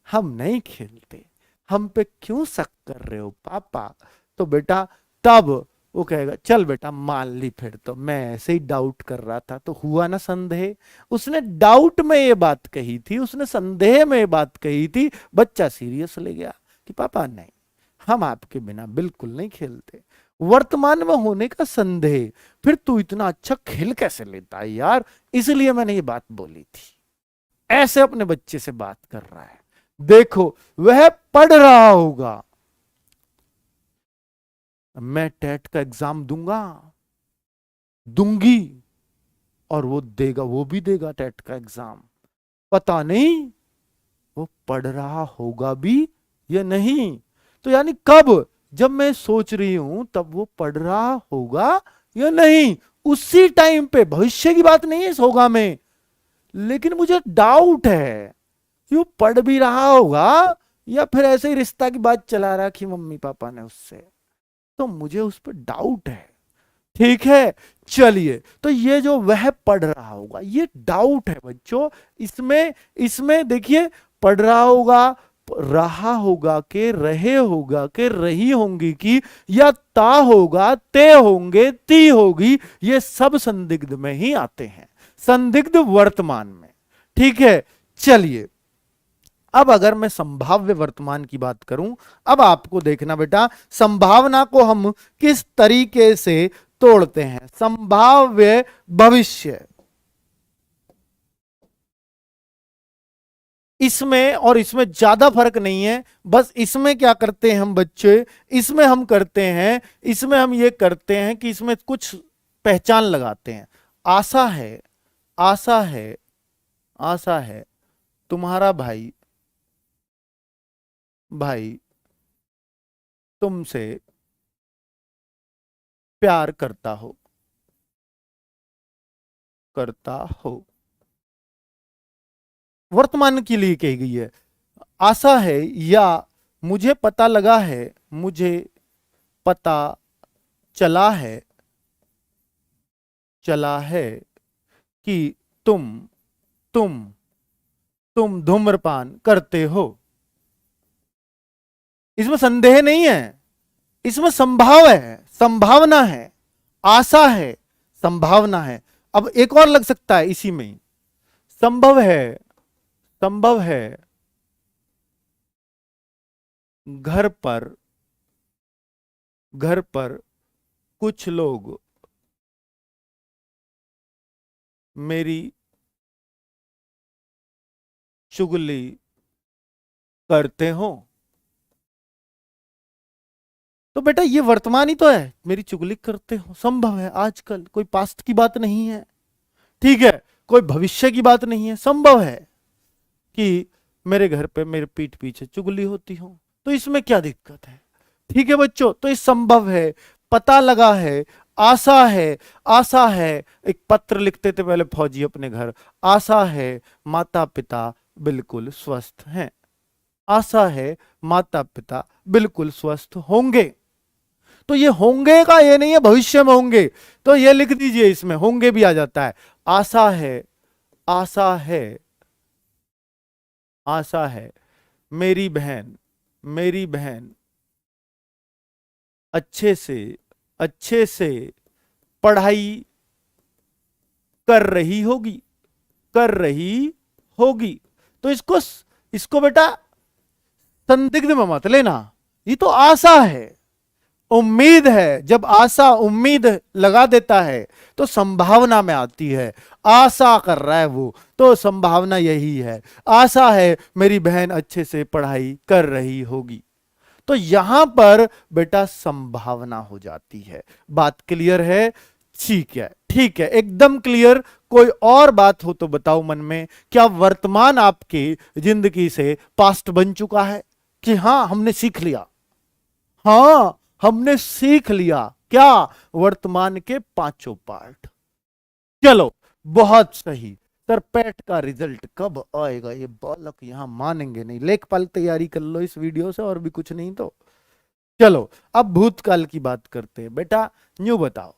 हम नहीं खेलते, हम पे क्यों शक कर रहे हो पापा? तो बेटा तब वो कहेगा चल बेटा मान ली, फिर तो मैं ऐसे ही डाउट कर रहा था, तो हुआ ना संदेह। उसने डाउट में ये बात कही थी, उसने संदेह में ये बात कही थी, बच्चा सीरियस ले गया कि पापा नहीं, हम आपके बिना बिल्कुल नहीं खेलते। वर्तमान में होने का संदेह, फिर तू इतना अच्छा खेल कैसे लेता है यार, इसलिए मैंने ये बात बोली थी। ऐसे अपने बच्चे से बात कर रहा है। देखो वह पढ़ रहा होगा, मैं टेट का एग्जाम दूंगा, दूंगी, और वो देगा, वो भी देगा टेट का एग्जाम, पता नहीं वो पढ़ रहा होगा भी या नहीं। तो यानी कब? जब मैं सोच रही हूं तब वो पढ़ रहा होगा या नहीं, उसी टाइम पे। भविष्य की बात नहीं है इस होगा में, लेकिन मुझे डाउट है कि वो पढ़ भी रहा होगा या फिर ऐसे ही रिश्ता की बात चला रहा कि मम्मी पापा ने उससे, तो मुझे उस पर डाउट है। ठीक है, चलिए, तो ये जो वह पढ़ रहा होगा, ये डाउट है बच्चों। इसमें इसमें देखिए, पढ़ रहा होगा के रहे होगा के रही होंगी की, या ता होगा ते होंगे ती होगी, ये सब संदिग्ध में ही आते हैं, संदिग्ध वर्तमान में। ठीक है, चलिए, अब अगर मैं संभाव्य वर्तमान की बात करूं, अब आपको देखना बेटा संभावना को हम किस तरीके से तोड़ते हैं। संभाव्य भविष्य, इसमें और इसमें ज्यादा फर्क नहीं है, बस इसमें क्या करते हैं हम बच्चे, इसमें हम करते हैं, इसमें हम ये करते हैं कि इसमें कुछ पहचान लगाते हैं। आशा है, आशा है, आशा है तुम्हारा भाई तुमसे प्यार करता हो, करता हो। वर्तमान के लिए कही गई है। आशा है या मुझे पता लगा है, मुझे पता चला है, चला है कि तुम तुम तुम धूम्रपान करते हो। इसमें संदेह नहीं है, इसमें संभाव है, संभावना है। आशा है, संभावना है। अब एक और लग सकता है इसी में ही, संभव है, संभव है घर पर, घर पर कुछ लोग मेरी चुगली करते हो। तो बेटा ये वर्तमान ही तो है, मेरी चुगली करते हो, संभव है आजकल, कोई पास्ट की बात नहीं है। ठीक है, कोई भविष्य की बात नहीं है, संभव है कि मेरे घर पे मेरे पीठ पीछे चुगली होती हो, तो इसमें क्या दिक्कत है? ठीक है बच्चों, तो ये संभव है, पता लगा है, आशा है, आशा है। एक पत्र लिखते थे पहले फौजी अपने घर, आशा है माता पिता बिल्कुल स्वस्थ हैं, आशा है माता पिता बिल्कुल स्वस्थ होंगे। तो ये होंगे का ये नहीं है भविष्य में होंगे, तो ये लिख दीजिए, इसमें होंगे भी आ जाता है। आशा है, आशा है, आशा है मेरी बहन, मेरी बहन अच्छे से, अच्छे से पढ़ाई कर रही होगी, कर रही होगी। तो इसको इसको बेटा संदिग्ध में मत लेना, ये तो आशा है, उम्मीद है। जब आशा उम्मीद लगा देता है तो संभावना में आती है। आशा कर रहा है वो, तो संभावना यही है। आशा है मेरी बहन अच्छे से पढ़ाई कर रही होगी, तो यहां पर बेटा संभावना हो जाती है। बात क्लियर है? ठीक है, ठीक है, एकदम क्लियर। कोई और बात हो तो बताओ मन में, क्या वर्तमान आपकी जिंदगी से पास्ट बन चुका है कि हाँ हमने सीख लिया? हाँ, हमने सीख लिया क्या? वर्तमान के पांचों पार्ट। चलो, बहुत सही। सर पैट का रिजल्ट कब आएगा? ये बालक यहां मानेंगे नहीं। लेखपाल तैयारी कर लो इस वीडियो से, और भी कुछ नहीं तो। चलो, अब भूतकाल की बात करते हैं। बेटा न्यू बताओ,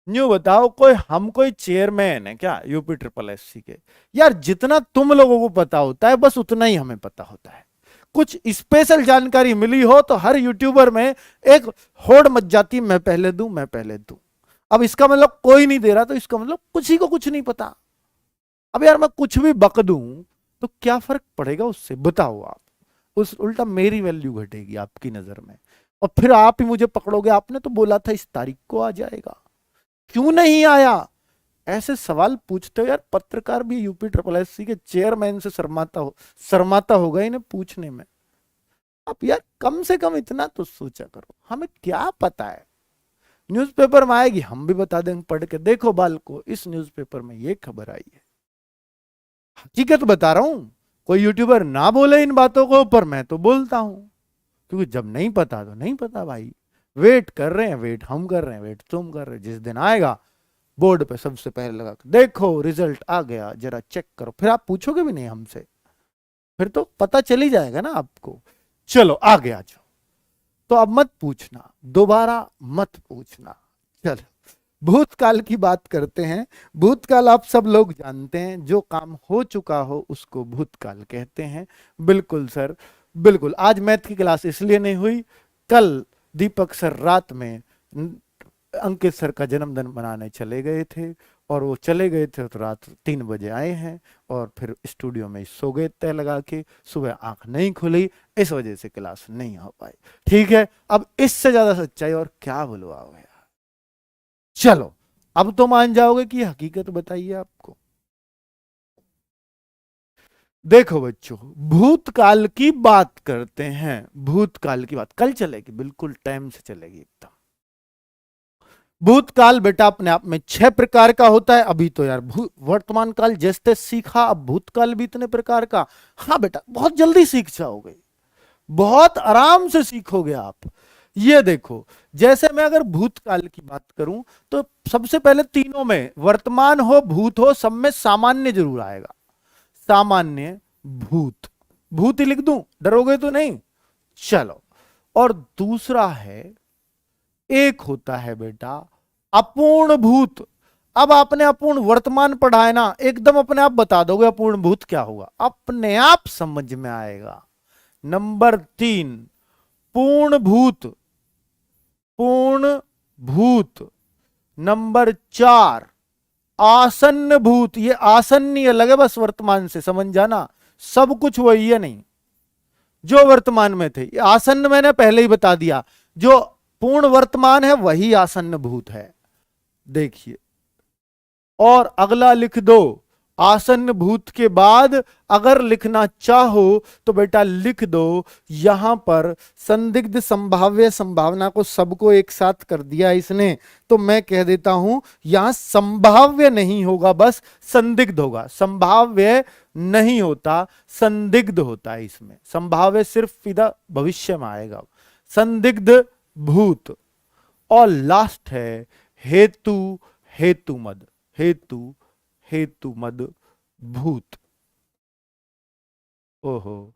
न्यू बताओ, कोई चेयरमैन है क्या यूपी ट्रिपल एससी के? यार जितना तुम लोगों को पता होता है बस उतना ही हमें पता होता है। कुछ स्पेशल जानकारी मिली हो तो हर यूट्यूबर में एक होड़ मच जाती, मैं पहले दूं, मैं पहले दूं। अब इसका मतलब कोई नहीं दे रहा तो इसका मतलब कुछ ही को कुछ नहीं पता। अब यार मैं कुछ भी बक दूं तो क्या फर्क पड़ेगा उससे, बताओ आप? उस उल्टा मेरी वैल्यू घटेगी आपकी नजर में, और फिर आप ही मुझे पकड़ोगे, आपने तो बोला था इस तारीख को आ जाएगा, क्यों नहीं आया? ऐसे सवाल पूछते हो यार। पत्रकार भी यूपी ट्रिपल एससी के चेयरमैन से शर्माता होगा इन्हें पूछने में। अब यार कम से कम इतना तो सोचा करो, हमें क्या पता है? न्यूज़पेपर में आएगी हम भी बता देंगे पढ़ के, देखो बालको इस न्यूज़पेपर में ये खबर आई है। हकीकत बता रहा हूं। कोई यूट्यूबर ना बोले इन बातों को, पर मैं तो बोलता हूं, क्योंकि जब नहीं पता तो नहीं पता भाई। वेट कर रहे हैं, वेट हम कर रहे हैं, वेट तुम कर रहे हैं। जिस दिन आएगा बोर्ड पे सबसे पहले लगा के देखो रिजल्ट आ गया, जरा चेक करो, फिर आप पूछोगे भी नहीं हमसे, फिर तो पता चल ही जाएगा ना आपको। चलो आगे आ जाओ। तो अब मत पूछना, दोबारा मत पूछना। चलो भूतकाल की बात करते हैं। भूतकाल आप सब लोग जानते हैं, जो काम हो चुका हो उसको भूतकाल कहते हैं। बिल्कुल सर, बिल्कुल। आज मैथ की क्लास इसलिए नहीं हुई, कल दीपक सर रात में अंकित सर का जन्मदिन मनाने चले गए थे, और वो चले गए थे तो रात 3 बजे आए हैं, और फिर स्टूडियो में सो गए तय लगा के, सुबह आंख नहीं खुली, इस वजह से क्लास नहीं हो पाई। ठीक है, अब इससे ज्यादा सच्चाई और क्या बुलवाओगे यार? चलो अब तो मान जाओगे कि हकीकत बताइए आपको। देखो बच्चों, भूतकाल की बात करते हैं। भूतकाल की बात कल चलेगी, बिल्कुल टाइम से चलेगी एकदम। भूतकाल बेटा अपने आप में 6 प्रकार का होता है। अभी तो यार वर्तमान काल जैसे सीखा, अब भूतकाल भी इतने प्रकार का। हाँ बेटा बहुत जल्दी सीख जाओगे, बहुत आराम से सीखोगे आप। ये देखो, जैसे मैं अगर भूतकाल की बात करूं तो सबसे पहले तीनों में, वर्तमान हो भूत हो, सब में सामान्य जरूर आएगा। सामान्य भूत, भूत ही लिख दूं, डरोगे तो नहीं? चलो, और दूसरा है, एक होता है बेटा अपूर्ण भूत। अब आपने अपूर्ण वर्तमान पढ़ा है ना, एकदम अपने आप बता दोगे अपूर्ण भूत क्या होगा, अपने आप समझ में आएगा। नंबर 3 पूर्ण भूत, पूर्ण भूत। नंबर 4 आसन्न भूत। ये आसन्न अलग है बस वर्तमान से, समझ जाना, सब कुछ वही है नहीं जो वर्तमान में थे। आसन्न मैंने पहले ही बता दिया, जो पूर्ण वर्तमान है वही आसन्न भूत है। देखिए, और अगला लिख दो, आसन्न भूत के बाद अगर लिखना चाहो तो बेटा लिख दो यहां पर संदिग्ध संभाव्य संभावना को सबको एक साथ कर दिया इसने, तो मैं कह देता हूं यहां संभाव्य नहीं होगा, बस संदिग्ध होगा। संभाव्य नहीं होता, संदिग्ध होता है इसमें। संभाव्य सिर्फ इधर भविष्य में आएगा। संदिग्ध भूत। और लास्ट है हेतु, हेतु मद, हेतु, हेतु मद भूत। ओहो,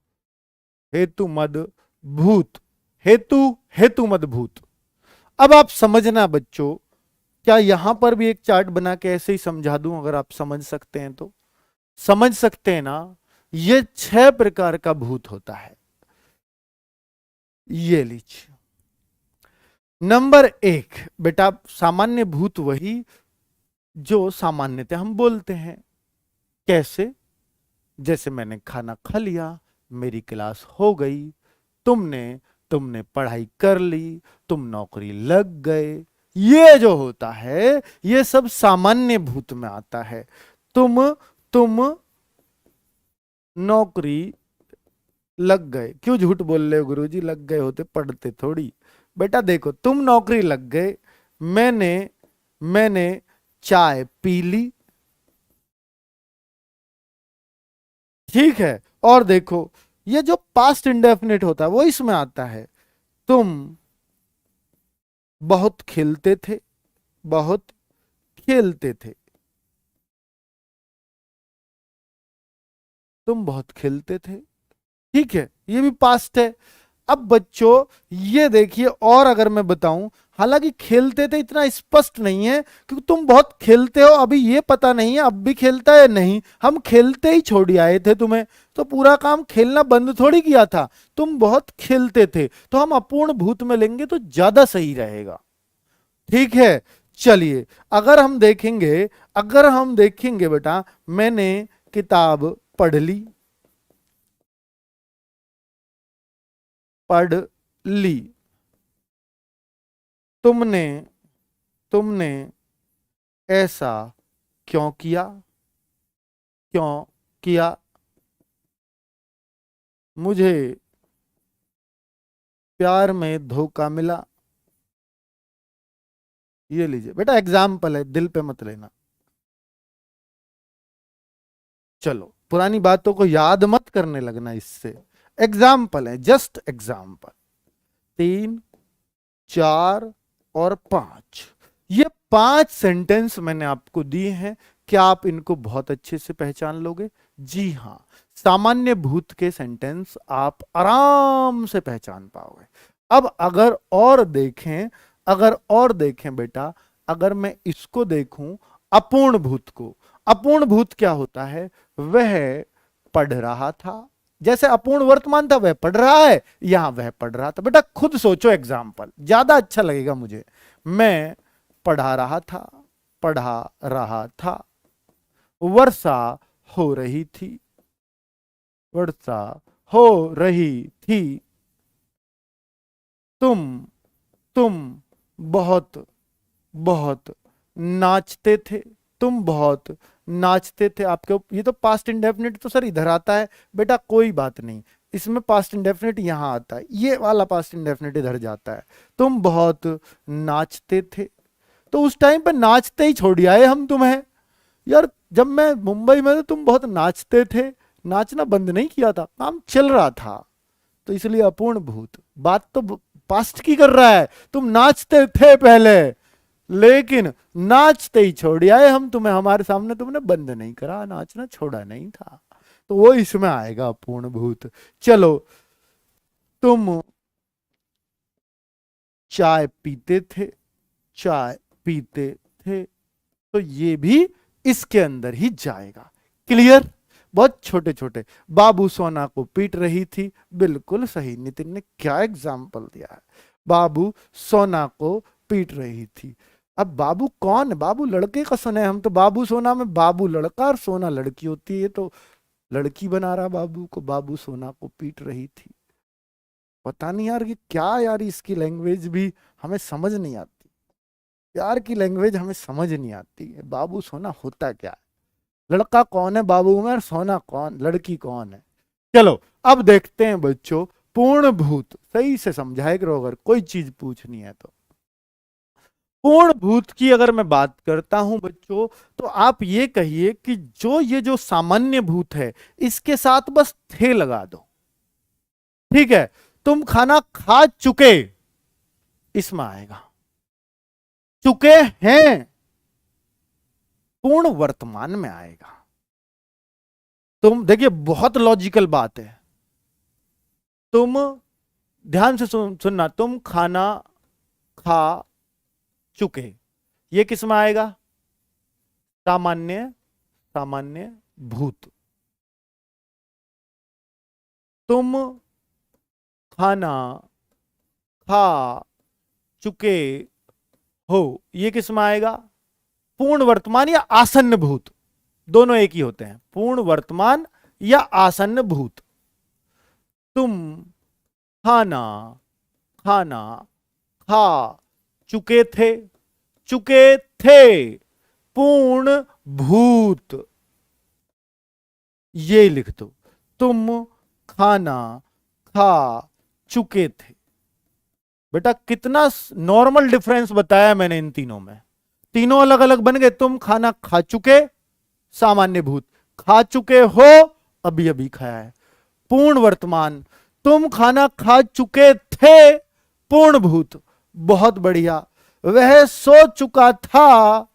हेतु मद भूत, हेतु, हेतु मद भूत। अब आप समझना बच्चों, क्या यहां पर भी एक चार्ट बना के ऐसे ही समझा दूं? अगर आप समझ सकते हैं तो समझ सकते हैं ना। ये 6 प्रकार का भूत होता है। ये लीजिए, नंबर 1 बेटा सामान्य भूत वही जो सामान्यतः हम बोलते हैं। कैसे? जैसे मैंने खाना खा लिया, मेरी क्लास हो गई, तुमने तुमने पढ़ाई कर ली, तुम नौकरी लग गए। ये जो होता है ये सब सामान्य भूत में आता है। तुम नौकरी लग गए, क्यों झूठ बोल रहे हो गुरुजी? लग गए होते पढ़ते थोड़ी। बेटा देखो, तुम नौकरी लग गए, मैंने मैंने चाय पी ली। ठीक है, और देखो ये जो पास्ट इंडेफिनिट होता है वो इसमें आता है। तुम बहुत खेलते थे, बहुत खेलते थे, तुम बहुत खेलते थे। ठीक है, ये भी पास्ट है। अब बच्चों ये देखिए, और अगर मैं बताऊं, हालांकि खेलते थे इतना स्पष्ट नहीं है क्योंकि तुम बहुत खेलते हो, अभी ये पता नहीं है अब भी खेलता है नहीं, हम खेलते ही छोड़ आए थे तुम्हें, तो पूरा काम खेलना बंद थोड़ी किया था। तुम बहुत खेलते थे, तो हम अपूर्ण भूत में लेंगे तो ज्यादा सही रहेगा। ठीक है, चलिए अगर हम देखेंगे बेटा, मैंने किताब पढ़ ली, पढ़ ली। तुमने तुमने ऐसा क्यों किया, क्यों किया। मुझे प्यार में धोखा मिला। ये लीजिए बेटा एग्जाम्पल है, दिल पे मत लेना। चलो पुरानी बातों को याद मत करने लगना, इससे एग्जाम्पल है, जस्ट एग्जाम्पल। 3, 4 और 5, ये 5 सेंटेंस मैंने आपको दिए हैं। क्या आप इनको बहुत अच्छे से पहचान लोगे? जी हां, सामान्य भूत के सेंटेंस आप आराम से पहचान पाओगे। अब अगर और देखें बेटा, अगर मैं इसको देखूं, अपूर्ण भूत को, अपूर्ण भूत क्या होता है? वह पढ़ रहा था। जैसे अपूर्ण वर्तमान था, वह पढ़ रहा है, यहां वह पढ़ रहा था। बेटा खुद सोचो, एग्जाम्पल ज्यादा अच्छा लगेगा मुझे। मैं पढ़ा रहा था, पढ़ा रहा था। वर्षा हो रही थी, वर्षा हो रही थी। तुम तुम बहुत बहुत नाचते थे, तुम बहुत नाचते थे। ये तो पास्ट इंडेफिनिट तो सर इधर आता है बेटा, कोई बात नहीं, इसमें पास्ट इंडेफिनिट यहां आता है, ये वाला पास्ट इंडेफिनिट इधर जाता है। तुम बहुत नाचते थे, तो उस टाइम पे नाचते ही छोड़ आए हम तुम्हें। यार जब मैं मुंबई में था तुम बहुत नाचते थे, नाचना बंद नहीं किया था, काम चल रहा था, तो इसलिए अपूर्ण भूत। बात तो पास्ट की कर रहा है, तुम नाचते थे पहले, लेकिन नाचते ही छोड़ आए हम तुम्हें, हमारे सामने तुमने बंद नहीं करा, नाचना छोड़ा नहीं था, तो वो इसमें आएगा अपूर्ण भूत। चलो, तुम चाय पीते थे, चाय पीते थे, तो ये भी इसके अंदर ही जाएगा। क्लियर? बहुत छोटे छोटे। बाबू सोना को पीट रही थी, बिल्कुल सही, नितिन ने क्या एग्जाम्पल दिया है। बाबू सोना को पीट रही थी। अब बाबू कौन है? बाबू लड़के का सुने हम तो, बाबू सोना में बाबू लड़का और सोना लड़की होती है, तो लड़की बना रहा बाबू को, बाबू सोना को पीट रही थी। पता नहीं यार कि क्या, यार इसकी लैंग्वेज भी हमें समझ नहीं आती, प्यार की लैंग्वेज हमें समझ नहीं आती है। बाबू सोना होता क्या है? लड़का कौन है बाबू में, और सोना कौन, लड़की कौन है? चलो अब देखते हैं बच्चों, पूर्ण भूत सही से समझाए करो अगर कोई चीज पूछनी है तो। पूर्ण भूत की अगर मैं बात करता हूं बच्चों, तो आप ये कहिए कि ये जो सामान्य भूत है, इसके साथ बस थे लगा दो। ठीक है, तुम खाना खा चुके, इसमें आएगा। चुके हैं, पूर्ण वर्तमान में आएगा। तुम देखिए बहुत लॉजिकल बात है, तुम ध्यान से सुनना, तुम खाना खा चुके, ये किस में आएगा? सामान्य, सामान्य भूत। तुम खाना खा चुके हो, ये किस में आएगा? पूर्ण वर्तमान या आसन्न भूत, दोनों एक ही होते हैं, पूर्ण वर्तमान या आसन्न भूत। तुम खाना खाना खा चुके थे, चुके थे, पूर्ण भूत, ये लिख दो। तुम खाना खा चुके थे। बेटा कितना नॉर्मल डिफरेंस बताया मैंने इन तीनों में, तीनों अलग अलग बन गए। तुम खाना खा चुके, सामान्य भूत, खा चुके हो, अभी अभी खाया है, पूर्ण वर्तमान। तुम खाना खा चुके थे, पूर्ण भूत, बहुत बढ़िया। वह सो चुका था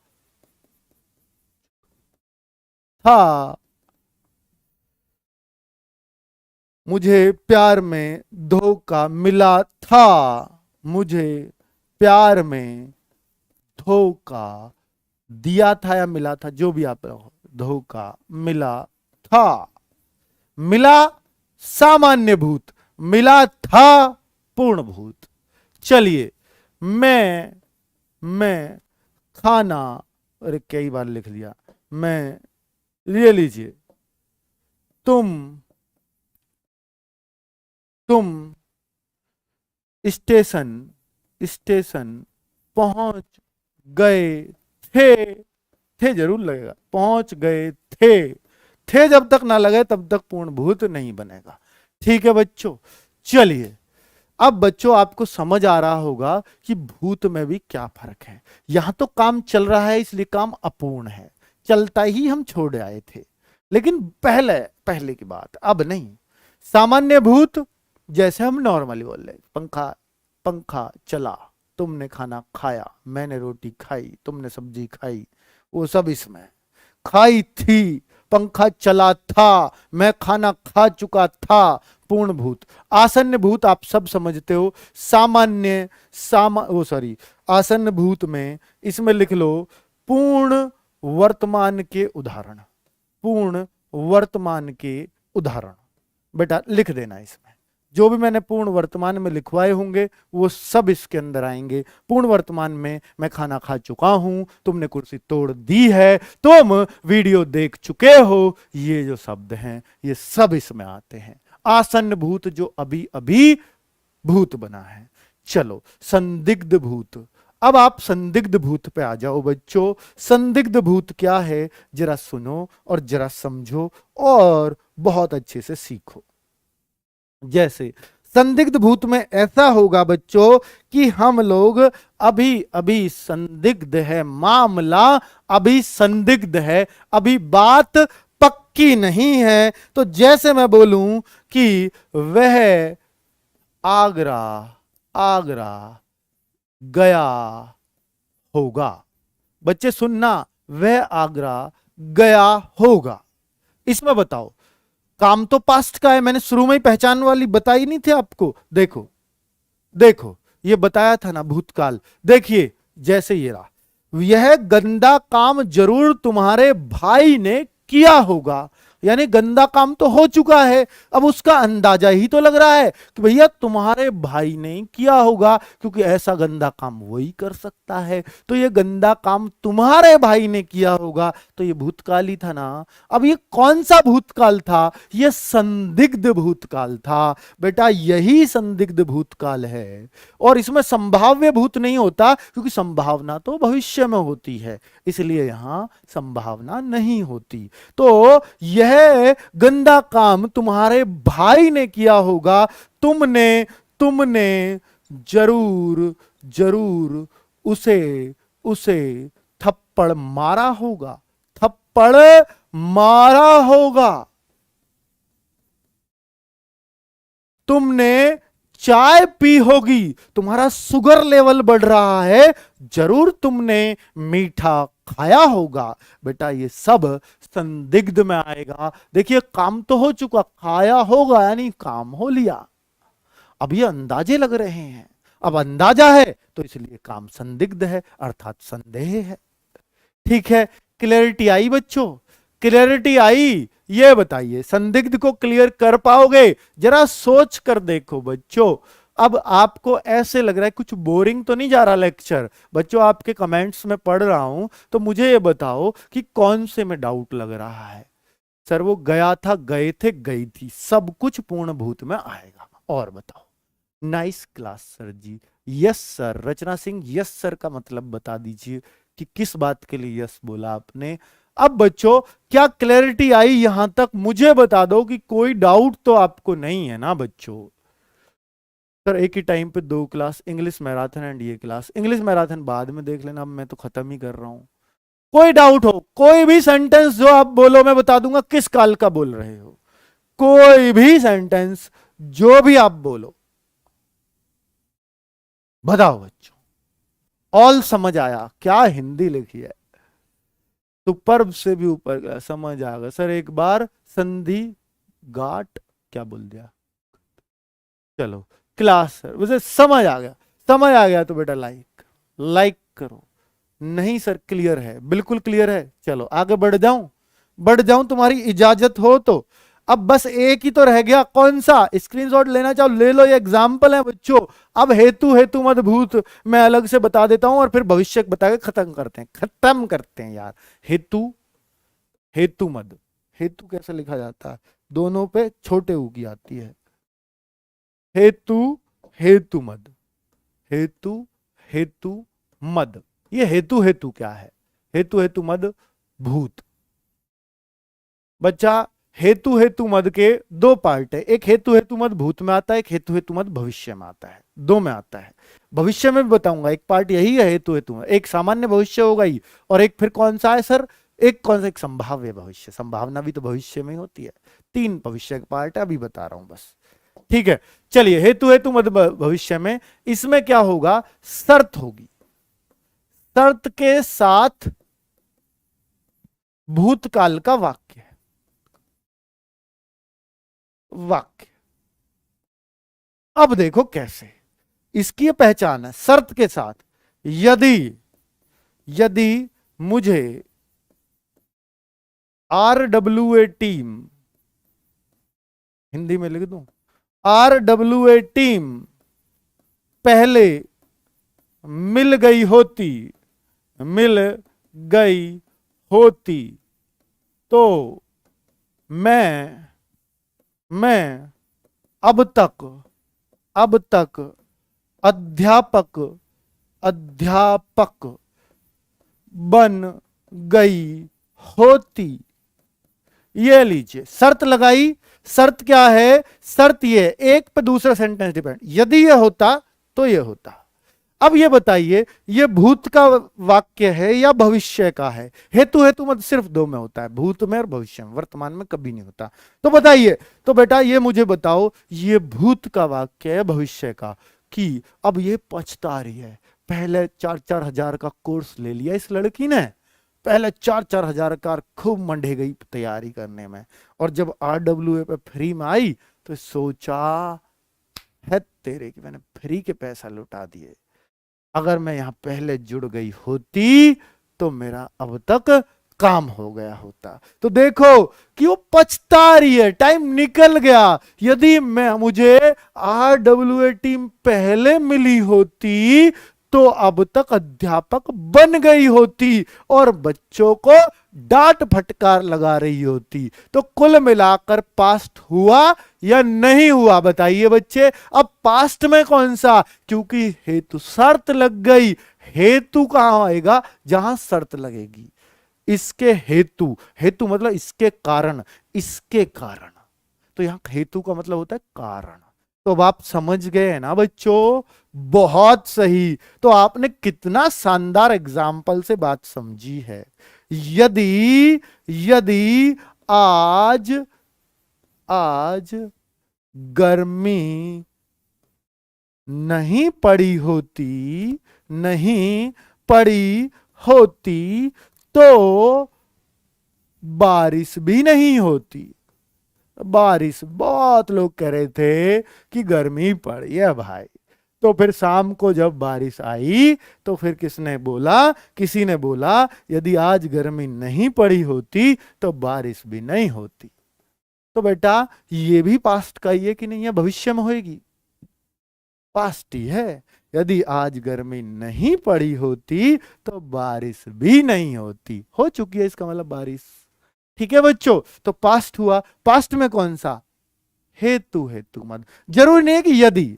मुझे प्यार में धोखा मिला था, मुझे प्यार में धोखा दिया था या मिला था, जो भी आप रहो, धोखा मिला था। मिला सामान्य भूत, मिला था पूर्ण भूत। चलिए, मैं खाना, अरे कई बार लिख लिया, मैं, ले लीजिए, तुम स्टेशन स्टेशन पहुंच गए थे जरूर लगेगा, पहुंच गए थे जब तक ना लगे तब तक पूर्ण भूत नहीं बनेगा। ठीक है बच्चों, चलिए, अब बच्चों आपको समझ आ रहा होगा कि भूत में भी क्या फर्क है। यहां तो काम चल रहा है इसलिए काम अपूर्ण है, चलता ही हम छोड़ आए थे, लेकिन पहले पहले की बात, अब नहीं। सामान्य भूत जैसे हम नॉर्मली बोल रहे, पंखा पंखा चला, तुमने खाना खाया, मैंने रोटी खाई, तुमने सब्जी खाई, वो सब इसमें। खाई थी, पंखा चला था, मैं खाना खा चुका था, पूर्ण भूत। आसन्न भूत आप सब समझते हो, सामान्य वो सॉरी, आसन्न भूत में इसमें लिख लो पूर्ण वर्तमान के उदाहरण, पूर्ण वर्तमान के उदाहरण बेटा लिख देना। इसमें जो भी मैंने पूर्ण वर्तमान में लिखवाए होंगे वो सब इसके अंदर आएंगे। पूर्ण वर्तमान में मैं खाना खा चुका हूं, तुमने कुर्सी तोड़ दी है, तुम वीडियो देख चुके हो, ये जो शब्द हैं ये सब इसमें आते हैं। आसन्न भूत जो अभी अभी भूत बना है। चलो, संदिग्ध भूत, अब आप संदिग्ध भूत पे आ जाओ बच्चों। संदिग्ध भूत क्या है जरा सुनो और जरा समझो और बहुत अच्छे से सीखो। जैसे संदिग्ध भूत में ऐसा होगा बच्चों कि हम लोग अभी अभी संदिग्ध है, मामला अभी संदिग्ध है, अभी बात पक्की नहीं है। तो जैसे मैं बोलूं कि वह आगरा आगरा गया होगा, बच्चे सुनना, वह आगरा गया होगा, इसमें बताओ काम तो पास्ट का है, मैंने शुरू में ही पहचान वाली बताई नहीं थी आपको। देखो देखो, ये बताया था ना भूतकाल। देखिए जैसे ये रहा, यह गंदा काम जरूर तुम्हारे भाई ने किया होगा, यानी गंदा काम तो हो चुका है, अब उसका अंदाजा ही तो लग रहा है कि भैया तुम्हारे भाई ने किया होगा, क्योंकि ऐसा गंदा काम वही कर सकता है, तो ये गंदा काम तुम्हारे भाई ने किया होगा, तो ये भूतकाल ही था ना। अब ये कौन सा भूतकाल था? ये संदिग्ध भूतकाल था बेटा, यही संदिग्ध भूतकाल है। और इसमें संभाव्य भूत नहीं होता, क्योंकि संभावना तो भविष्य में होती है, इसलिए यहां संभावना नहीं होती। तो यह गंदा काम तुम्हारे भाई ने किया होगा, तुमने तुमने जरूर जरूर उसे उसे थप्पड़ मारा होगा, थप्पड़ मारा होगा। तुमने चाय पी होगी, तुम्हारा शुगर लेवल बढ़ रहा है, जरूर तुमने मीठा खाया होगा। बेटा ये सब संदिग्ध में आएगा। देखिए काम तो हो चुका, खाया होगा यानी काम हो लिया, अब ये अंदाजे लग रहे हैं, अब अंदाजा है तो इसलिए काम संदिग्ध है, अर्थात संदेह है। ठीक है, क्लियरिटी आई बच्चों? क्लियरिटी आई? ये बताइए संदिग्ध को क्लियर कर पाओगे? जरा सोच कर देखो बच्चों। अब आपको ऐसे लग रहा है कुछ बोरिंग तो नहीं जा रहा लेक्चर? बच्चों आपके कमेंट्स में पढ़ रहा हूं, तो मुझे ये बताओ कि कौन से में डाउट लग रहा है। सर वो गया था, गए थे, गई थी, सब कुछ पूर्ण भूत में आएगा। और बताओ। Nice class sir ji. Yes sir. Rachna Singh yes sir का मतलब बता दीजिए कि किस बात के लिए यस बोला आपने। अब बच्चों क्या क्लैरिटी आई यहां तक? मुझे बता दो कि कोई डाउट तो आपको नहीं है ना बच्चों? सर एक ही टाइम पे दो क्लास, इंग्लिश मैराथन एंड ये क्लास। इंग्लिश मैराथन बाद में देख लेना, अब मैं तो खत्म ही कर रहा हूं। कोई डाउट हो, कोई भी सेंटेंस जो आप बोलो मैं बता दूंगा किस काल का बोल रहे हो। कोई भी सेंटेंस जो भी आप बोलो बताओ बच्चों। ऑल समझ आया? क्या हिंदी लिखी है, सुपर्ब से भी ऊपर गया, समझ आ गया सर। एक बार संधि गाट क्या बोल दिया, चलो क्लास सर मुझे समझ आ गया। समझ आ गया तो बेटा लाइक लाइक करो। नहीं सर क्लियर है, बिल्कुल क्लियर है। चलो आगे बढ़ जाऊं, बढ़ जाऊं तुम्हारी इजाजत हो तो। अब बस एक ही तो रह गया, कौन सा? स्क्रीनशॉट लेना चाहो ले लो, ये एग्जाम्पल है बच्चों। अब हेतु हेतु मद भूत मैं अलग से बता देता हूं और फिर भविष्य बता के खत्म करते हैं, खत्म करते हैं यार। हेतु हेतु मद, हेतु कैसे लिखा जाता है? दोनों पे छोटे ऊ की आती है। हेतु हेतु मद, हेतु हेतु मद। ये हेतु हेतु क्या है? हेतु हेतु मद भूत। बच्चा हेतु हेतु मद के दो पार्ट है, एक हेतु हेतु मद भूत में आता है, एक हेतु हेतु मद भविष्य में आता है, दो में आता है। भविष्य में भी बताऊंगा, एक पार्ट यही है हेतु हेतु में, एक सामान्य भविष्य होगा ही, और एक फिर कौन सा है सर? एक कौन सा? एक संभाव्य भविष्य। संभावना भी तो भविष्य में ही होती है। तीन भविष्य के पार्ट है, अभी बता रहा हूं बस। ठीक है चलिए, हेतु हेतु मद भविष्य में इसमें क्या होगा? शर्त होगी, शर्त के साथ भूतकाल का वाक्य है। वाक्य अब देखो कैसे, इसकी ये पहचान है, शर्त के साथ। यदि यदि मुझे RWA टीम, हिंदी में लिख दूं, RWA टीम पहले मिल गई होती, मिल गई होती तो मैं अब तक अध्यापक बन गई होती। ये लीजिए, शर्त लगाई। शर्त क्या है? शर्त ये, एक पे दूसरा सेंटेंस डिपेंड। यदि ये होता तो ये होता। अब ये बताइए, ये भूत का वाक्य है या भविष्य का है? हेतु हेतु मत सिर्फ दो में होता है, भूत में और भविष्य में, वर्तमान में कभी नहीं होता। तो बताइए, तो बेटा ये मुझे बताओ, ये भूत का वाक्य है भविष्य का? कि अब ये पछता रही है, पहले 4-4 हजार का कोर्स ले लिया इस लड़की ने, पहले 4-4 हजार का, खूब मंडे गई तैयारी करने में, और जब RWA पे फ्री में आई तो सोचा है तेरे कि मैंने फ्री के पैसा लुटा दिए, अगर मैं यहां पहले जुड़ गई होती तो मेरा अब तक काम हो गया होता। तो देखो कि वो पछता रही है, टाइम निकल गया। यदि मुझे RWA टीम पहले मिली होती तो अब तक अध्यापक बन गई होती और बच्चों को डांट फटकार लगा रही होती। तो कुल मिलाकर पास्ट हुआ या नहीं हुआ? बताइए बच्चे। अब पास्ट में कौन सा? क्योंकि हेतु शर्त लग गई। हेतु कहां आएगा? जहां शर्त लगेगी। इसके हेतु, हेतु मतलब इसके कारण, इसके कारण। तो यहां हेतु का मतलब होता है कारण। तो अब आप समझ गए हैं ना बच्चों? बहुत सही। तो आपने कितना शानदार एग्जाम्पल से बात समझी है। यदि यदि आज गर्मी नहीं पड़ी होती तो बारिश भी नहीं होती। बारिश, बहुत लोग कह रहे थे कि गर्मी पड़ी है भाई, तो फिर शाम को जब बारिश आई तो फिर किसने बोला? किसी ने बोला यदि आज गर्मी नहीं पड़ी होती तो बारिश भी नहीं होती। तो बेटा ये भी पास्ट का ही है कि नहीं है? भविष्य में होएगी, पास्ट ही है। यदि आज गर्मी नहीं पड़ी होती तो बारिश भी नहीं होती। हो चुकी है, इसका मतलब बारिश। ठीक है बच्चों, तो पास्ट हुआ। पास्ट में कौन सा? हेतु हेतु मत। जरूरी नहीं है कि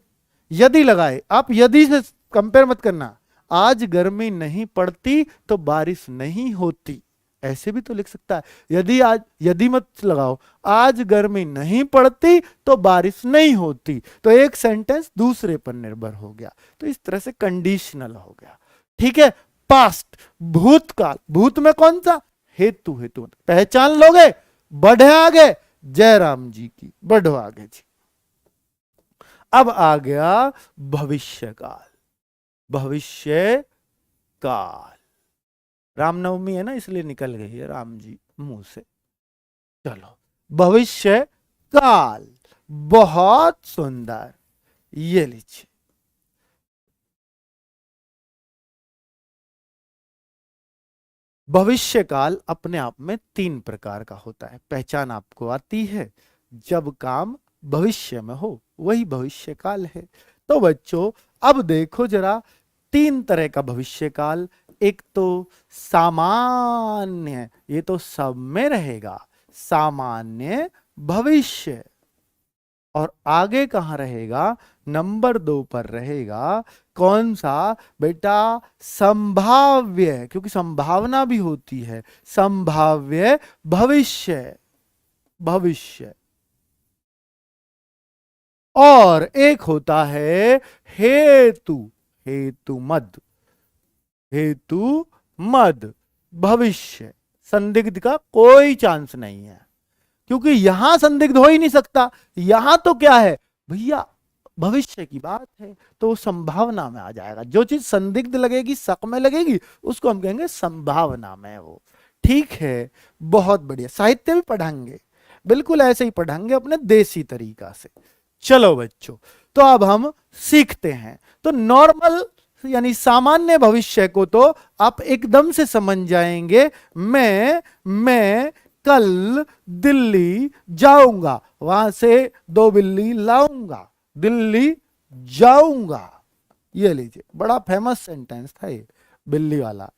यदि लगाए, आप यदि से कंपेयर मत करना। आज गर्मी नहीं पड़ती तो बारिश नहीं होती, ऐसे भी तो लिख सकता है, यदि मत लगाओ, आज गर्मी नहीं पड़ती तो बारिश नहीं होती, तो एक सेंटेंस दूसरे पर निर्भर हो गया, तो इस तरह से कंडीशनल हो गया। ठीक है। पास्ट, भूतकाल, भूत में कौन सा, हेतु, हेतु पहचान लोगे, बढ़े आगे, जयराम जी की, बढ़ो आगे जी। अब आ गया भविष्य काल, भविष्य काल, रामनवमी है ना इसलिए निकल गई है राम जी मुंह से। चलो, भविष्य काल, बहुत सुंदर, ये लीजिए। भविष्य काल अपने आप में 3 प्रकार का होता है, पहचान आपको आती है, जब काम भविष्य में हो वही भविष्य काल है। तो बच्चों अब देखो जरा, 3 तरह का भविष्य काल, एक तो सामान्य, ये तो सब में रहेगा, सामान्य भविष्य, और आगे कहां रहेगा, नंबर 2 पर रहेगा, कौन सा बेटा, संभाव्य, क्योंकि संभावना भी होती है, संभाव्य भविष्य, भविष्य। और एक होता है हेतु, हेतु मद, हेतु मद भविष्य, संदिग्ध का कोई चांस नहीं है, क्योंकि यहां संदिग्ध हो ही नहीं सकता, यहां तो क्या है भैया, भविष्य की बात है, तो वो संभावना में आ जाएगा, जो चीज संदिग्ध लगेगी, शक में लगेगी, उसको हम कहेंगे संभावना में वो। ठीक है, बहुत बढ़िया, साहित्य भी पढ़ाएंगे, बिल्कुल ऐसे ही पढ़ाएंगे अपने देसी तरीका से। चलो बच्चों, तो अब हम सीखते हैं, तो नॉर्मल यानी सामान्य भविष्य को तो आप एकदम से समझ जाएंगे, मैं कल दिल्ली जाऊंगा, वहां से 2 बिल्ली लाऊंगा, दिल्ली जाऊंगा, ये लीजिए, बड़ा फेमस सेंटेंस था ये बिल्ली वाला।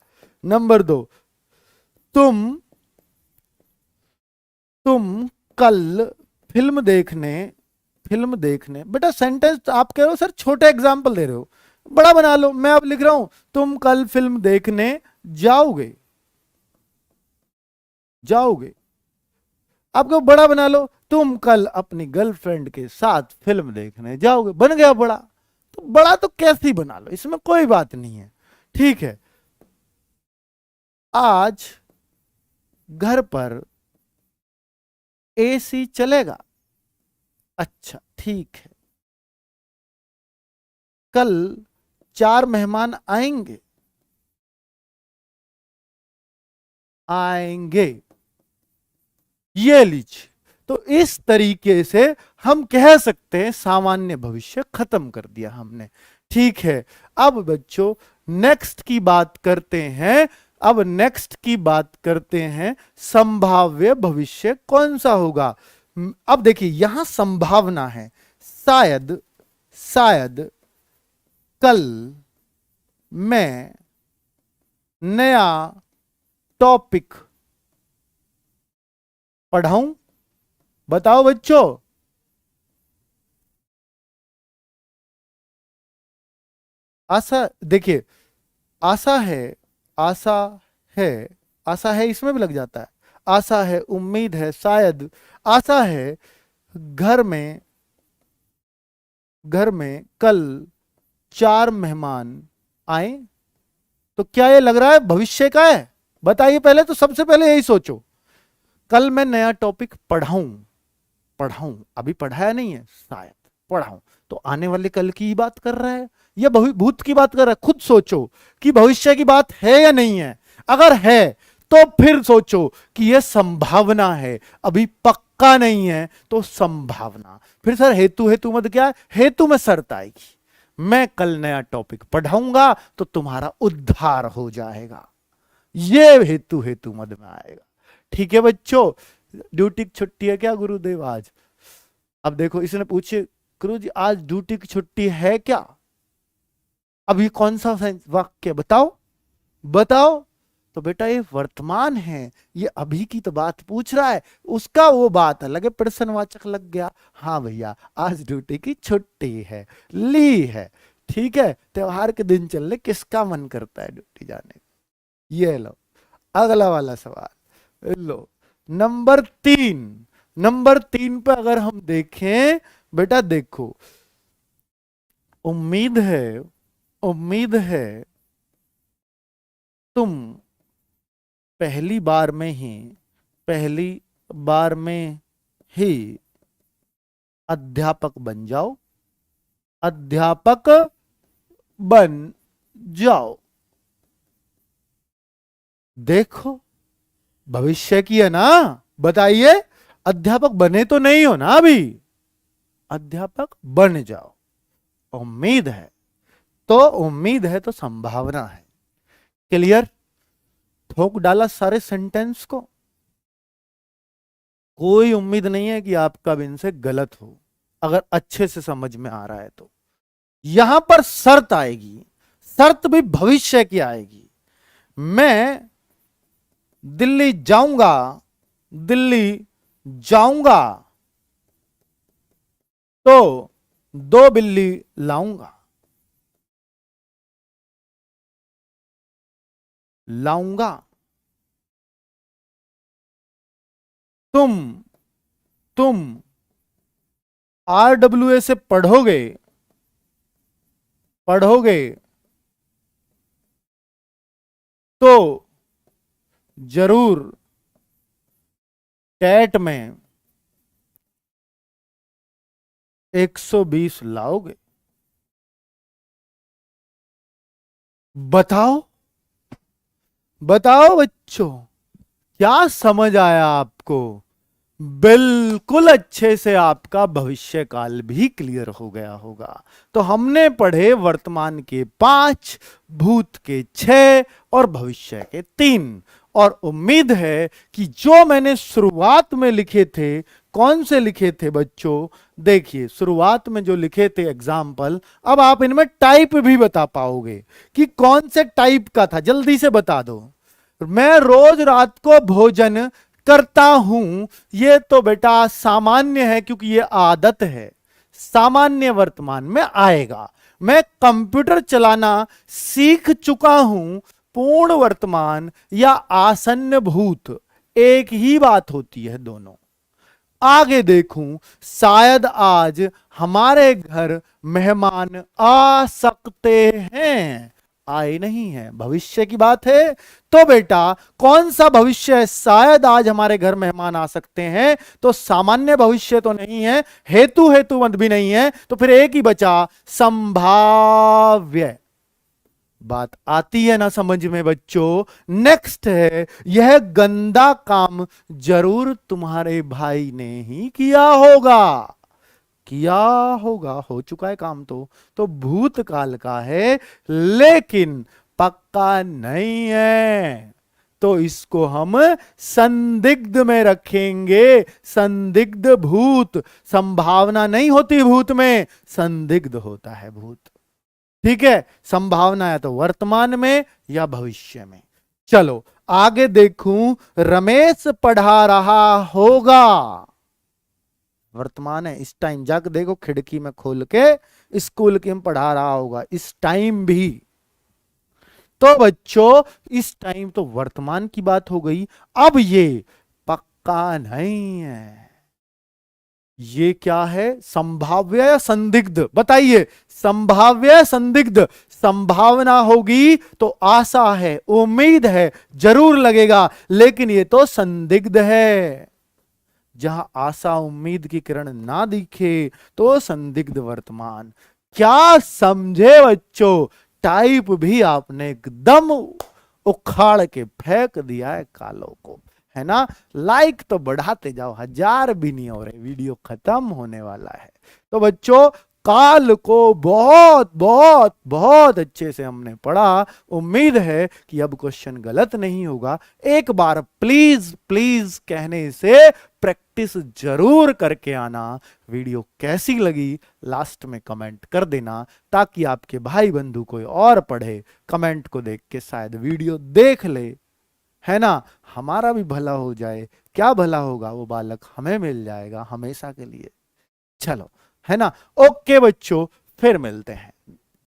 नंबर 2, तुम तुम कल फिल्म देखने, फिल्म देखने, बेटा सेंटेंस आप कह रहे हो सर छोटे एग्जाम्पल दे रहे हो, बड़ा बना लो, मैं अब लिख रहा हूं, तुम कल फिल्म देखने जाओगे, जाओगे, आपको बड़ा बना लो, तुम कल अपनी गर्लफ्रेंड के साथ फिल्म देखने जाओगे, बन गया बड़ा, तो बड़ा तो कैसे ही बना लो, इसमें कोई बात नहीं है। ठीक है, आज घर पर एसी चलेगा, अच्छा ठीक है, कल 4 मेहमान आएंगे, आएंगे, ये लीजिए। तो इस तरीके से हम कह सकते हैं सामान्य भविष्य खत्म कर दिया हमने। ठीक है, अब बच्चों नेक्स्ट की बात करते हैं, अब नेक्स्ट की बात करते हैं, संभाव्य भविष्य कौन सा होगा। अब देखिए यहां संभावना है, शायद, शायद कल मैं नया टॉपिक पढ़ाऊं, बताओ बच्चों, आशा, देखिए आशा है, आशा है, आशा है इसमें भी लग जाता है, आशा है, उम्मीद है, शायद, आशा है घर में, घर में कल 4 मेहमान आए, तो क्या ये लग रहा है भविष्य का है, बताइए पहले, तो सबसे पहले यही सोचो, कल मैं नया टॉपिक पढ़ाऊं, पढ़ाऊं, अभी पढ़ाया नहीं है, शायद पढ़ाऊं, तो आने वाले कल की ही बात कर रहा है या भूत की बात कर रहा है, खुद सोचो कि भविष्य की बात है या नहीं है, अगर है तो फिर सोचो कि यह संभावना है, अभी पक्का नहीं है, तो संभावना, फिर सर हेतु, हेतु मत क्या है, हेतु में शर्त आएगी, मैं कल नया टॉपिक पढ़ाऊंगा तो तुम्हारा उद्धार हो जाएगा, ये हेतु, हेतु मद में आएगा। ठीक है बच्चों, ड्यूटी की छुट्टी है क्या गुरुदेव आज, अब देखो इसने पूछे गुरु जी आज ड्यूटी की छुट्टी है क्या, अभी कौन सा वाक्य बताओ, बताओ, तो बेटा ये वर्तमान है, ये अभी की तो बात पूछ रहा है, उसका वो बात अलग है, प्रश्नवाचक लग गया, हाँ भैया आज ड्यूटी की छुट्टी है, ली है। ठीक है, त्योहार के दिन चलने किसका मन करता है ड्यूटी जाने, ये लो, अगला वाला सवाल लो। नंबर 3 पे अगर हम देखें बेटा, देखो, उम्मीद है तुम पहली बार में ही अध्यापक बन जाओ, अध्यापक बन जाओ। देखो, भविष्य की है ना, बताइए, अध्यापक बने तो नहीं हो ना अभी, अध्यापक बन जाओ। उम्मीद है तो संभावना है। क्लियर? ठोक डाला सारे सेंटेंस को। कोई उम्मीद नहीं है कि आपका अब इनसे गलत हो, अगर अच्छे से समझ में आ रहा है तो। यहां पर शर्त आएगी, शर्त भी भविष्य की आएगी। मैं दिल्ली जाऊंगा, दिल्ली जाऊंगा तो 2 बिल्ली लाऊंगा, लाऊंगा। तुम RWA से पढ़ोगे तो जरूर टेट में 120 लाओगे। बताओ बताओ बच्चों, क्या समझ आया आपको? बिल्कुल अच्छे से आपका भविष्य काल भी क्लियर हो गया होगा। तो हमने पढ़े वर्तमान के 5, भूत के 6 और भविष्य के 3। और उम्मीद है कि जो मैंने शुरुआत में लिखे थे, कौन से लिखे थे बच्चों? देखिए, शुरुआत में जो लिखे थे एग्जाम्पल, अब आप इनमें टाइप भी बता पाओगे कि कौन से टाइप का था। जल्दी से बता दो। मैं रोज रात को भोजन करता हूं, ये तो बेटा सामान्य है क्योंकि ये आदत है, सामान्य वर्तमान में आएगा। मैं कंप्यूटर चलाना सीख चुका हूं, पूर्ण वर्तमान या आसन्न भूत, एक ही बात होती है दोनों। आगे देखूं, शायद आज हमारे घर मेहमान आ सकते हैं, आए नहीं है, भविष्य की बात है। तो बेटा कौन सा भविष्य है? शायद आज हमारे घर मेहमान आ सकते हैं, तो सामान्य भविष्य तो नहीं है, हेतुमत भी नहीं है, तो फिर एक ही बचा, संभाव्य। बात आती है ना समझ में बच्चों? नेक्स्ट है, यह गंदा काम जरूर तुम्हारे भाई ने ही किया होगा, किया होगा, हो चुका है काम तो भूतकाल का है, लेकिन पक्का नहीं है, तो इसको हम संदिग्ध में रखेंगे। संदिग्ध भूत, संभावना नहीं होती भूत में, संदिग्ध होता है भूत। ठीक है, संभावना है तो वर्तमान में या भविष्य में। चलो आगे देखूं, रमेश पढ़ा रहा होगा, वर्तमान है, इस टाइम जाकर देखो खिड़की में खोल के, स्कूल के में पढ़ा रहा होगा, इस टाइम भी। तो बच्चों इस टाइम तो वर्तमान की बात हो गई। अब ये पक्का नहीं है, ये क्या है? संभाव्य या संदिग्ध? बताइए, संभाव्य या संदिग्ध? संभावना होगी तो आशा है, उम्मीद है, जरूर लगेगा, लेकिन ये तो संदिग्ध है। जहां आशा उम्मीद की किरण ना दिखे तो संदिग्ध वर्तमान। क्या समझे बच्चों? टाइप भी आपने एकदम उखाड़ के फेंक दिया है कालों को, है ना? लाइक तो बढ़ाते जाओ, 1000 भी नहीं हो रहे, वीडियो खत्म होने वाला है। तो बच्चों काल को बहुत बहुत बहुत अच्छे से हमने पढ़ा। उम्मीद है कि अब क्वेश्चन गलत नहीं होगा। एक बार प्लीज प्लीज कहने से प्रैक्टिस जरूर करके आना। वीडियो कैसी लगी लास्ट में कमेंट कर देना, ताकि आपके भाई बंधु कोई और पढ़े, कमेंट को देख के शायद वीडियो देख ले, है ना? हमारा भी भला हो जाए। क्या भला होगा? वो बालक हमें मिल जाएगा हमेशा के लिए। चलो, है ना? ओके बच्चों, फिर मिलते हैं।